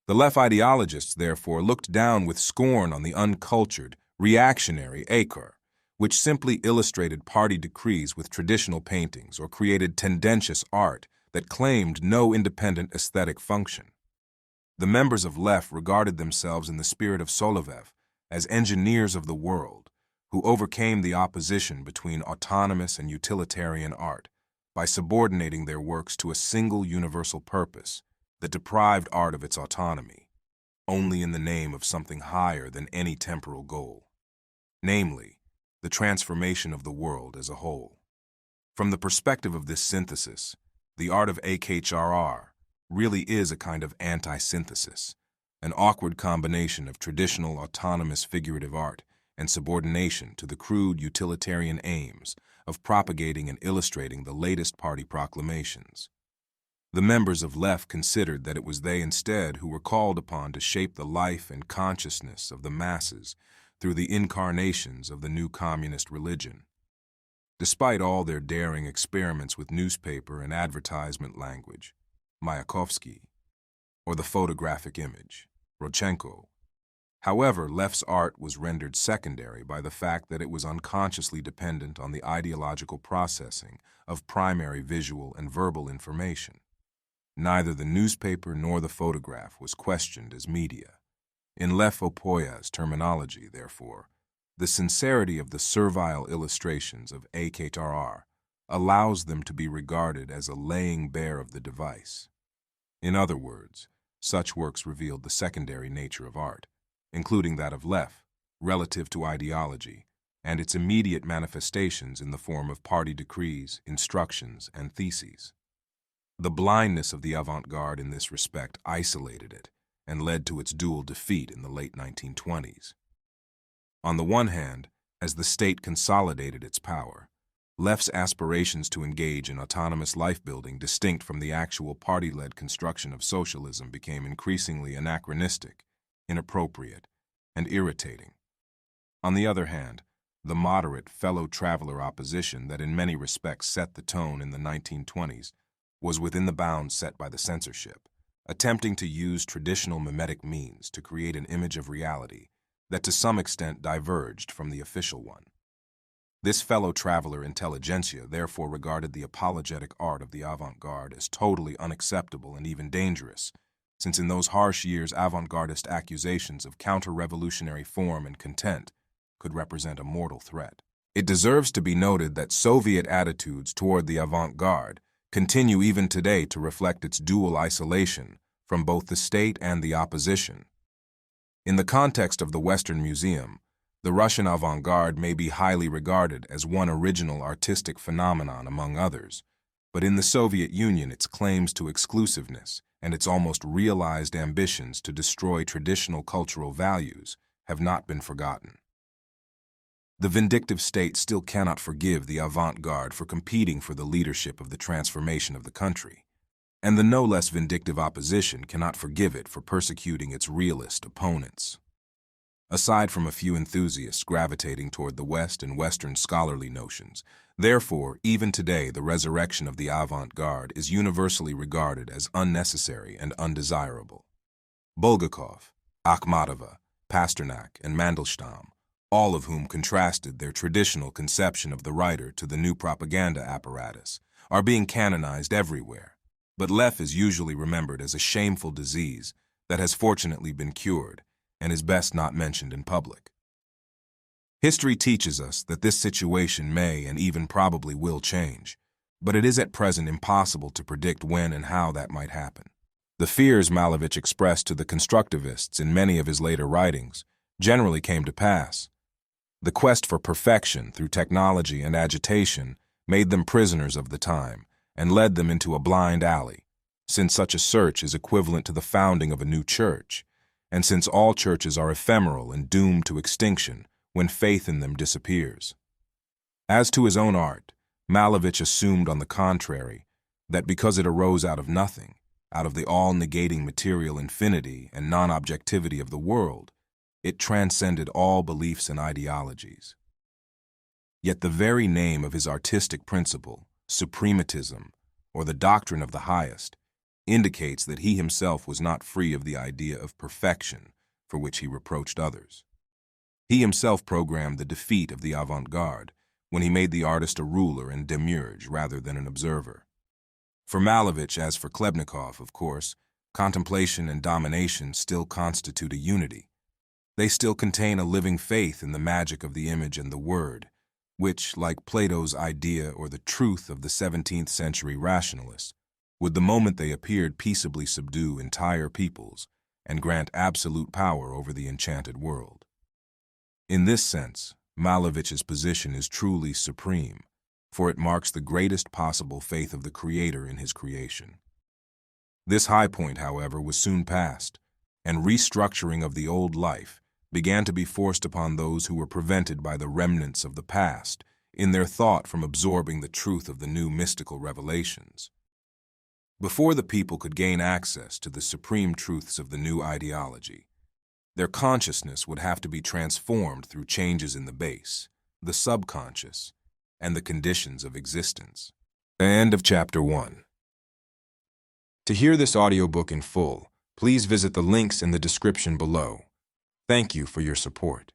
The Leff ideologists, therefore, looked down with scorn on the uncultured, reactionary écart, which simply illustrated party decrees with traditional paintings or created tendentious art that claimed no independent aesthetic function. The members of Leff regarded themselves in the spirit of Soloviev as engineers of the world, who overcame the opposition between autonomous and utilitarian art by subordinating their works to a single universal purpose that deprived art of its autonomy, only in the name of something higher than any temporal goal, namely, the transformation of the world as a whole. From the perspective of this synthesis, the art of AKHRR really is a kind of anti-synthesis, an awkward combination of traditional autonomous figurative art and subordination to the crude utilitarian aims of propagating and illustrating the latest party proclamations. The members of Leff considered that it was they instead who were called upon to shape the life and consciousness of the masses through the incarnations of the new communist religion. Despite all their daring experiments with newspaper and advertisement language, Mayakovsky, or the photographic image, Rodchenko. However, Leff's art was rendered secondary by the fact that it was unconsciously dependent on the ideological processing of primary visual and verbal information. Neither the newspaper nor the photograph was questioned as media. In Lev Opoya's terminology, therefore, the sincerity of the servile illustrations of AKHRR allows them to be regarded as a laying bare of the device. In other words, such works revealed the secondary nature of art, including that of Leff, relative to ideology, and its immediate manifestations in the form of party decrees, instructions, and theses. The blindness of the avant-garde in this respect isolated it and led to its dual defeat in the late 1920s. On the one hand, as the state consolidated its power, Leff's aspirations to engage in autonomous life-building distinct from the actual party-led construction of socialism became increasingly anachronistic, inappropriate, and irritating. On the other hand, the moderate fellow-traveler opposition that in many respects set the tone in the 1920s was within the bounds set by the censorship, attempting to use traditional mimetic means to create an image of reality that to some extent diverged from the official one. This fellow-traveler intelligentsia therefore regarded the apologetic art of the avant-garde as totally unacceptable and even dangerous, since in those harsh years avant-gardist accusations of counter-revolutionary form and content could represent a mortal threat. It deserves to be noted that Soviet attitudes toward the avant-garde continue even today to reflect its dual isolation from both the state and the opposition. In the context of the Western Museum, the Russian avant-garde may be highly regarded as one original artistic phenomenon among others, but in the Soviet Union its claims to exclusiveness and its almost realized ambitions to destroy traditional cultural values have not been forgotten. The vindictive state still cannot forgive the avant-garde for competing for the leadership of the transformation of the country, and the no less vindictive opposition cannot forgive it for persecuting its realist opponents. Aside from a few enthusiasts gravitating toward the West and Western scholarly notions, therefore, even today the resurrection of the avant-garde is universally regarded as unnecessary and undesirable. Bulgakov, Akhmatova, Pasternak, and Mandelstam, all of whom contrasted their traditional conception of the writer to the new propaganda apparatus, are being canonized everywhere, but Lev is usually remembered as a shameful disease that has fortunately been cured and is best not mentioned in public. History teaches us that this situation may and even probably will change, but it is at present impossible to predict when and how that might happen. The fears Malevich expressed to the constructivists in many of his later writings generally came to pass. The quest for perfection through technology and agitation made them prisoners of the time and led them into a blind alley, since such a search is equivalent to the founding of a new church, and since all churches are ephemeral and doomed to extinction when faith in them disappears. As to his own art, Malevich assumed, on the contrary, that because it arose out of nothing, out of the all-negating material infinity and non-objectivity of the world, it transcended all beliefs and ideologies. Yet the very name of his artistic principle, suprematism, or the doctrine of the highest, indicates that he himself was not free of the idea of perfection for which he reproached others. He himself programmed the defeat of the avant-garde when he made the artist a ruler and demiurge rather than an observer. For Malevich, as for Klebnikov, of course, contemplation and domination still constitute a unity. They still contain a living faith in the magic of the image and the word, which, like Plato's idea or the truth of the 17th century rationalists, would the moment they appeared peaceably subdue entire peoples and grant absolute power over the enchanted world. In this sense, Malevich's position is truly supreme, for it marks the greatest possible faith of the Creator in his creation. This high point, however, was soon passed, and restructuring of the old life began to be forced upon those who were prevented by the remnants of the past in their thought from absorbing the truth of the new mystical revelations. Before the people could gain access to the supreme truths of the new ideology, their consciousness would have to be transformed through changes in the base, the subconscious, and the conditions of existence. End of Chapter 1. To hear this audiobook in full, please visit the links in the description below. Thank you for your support.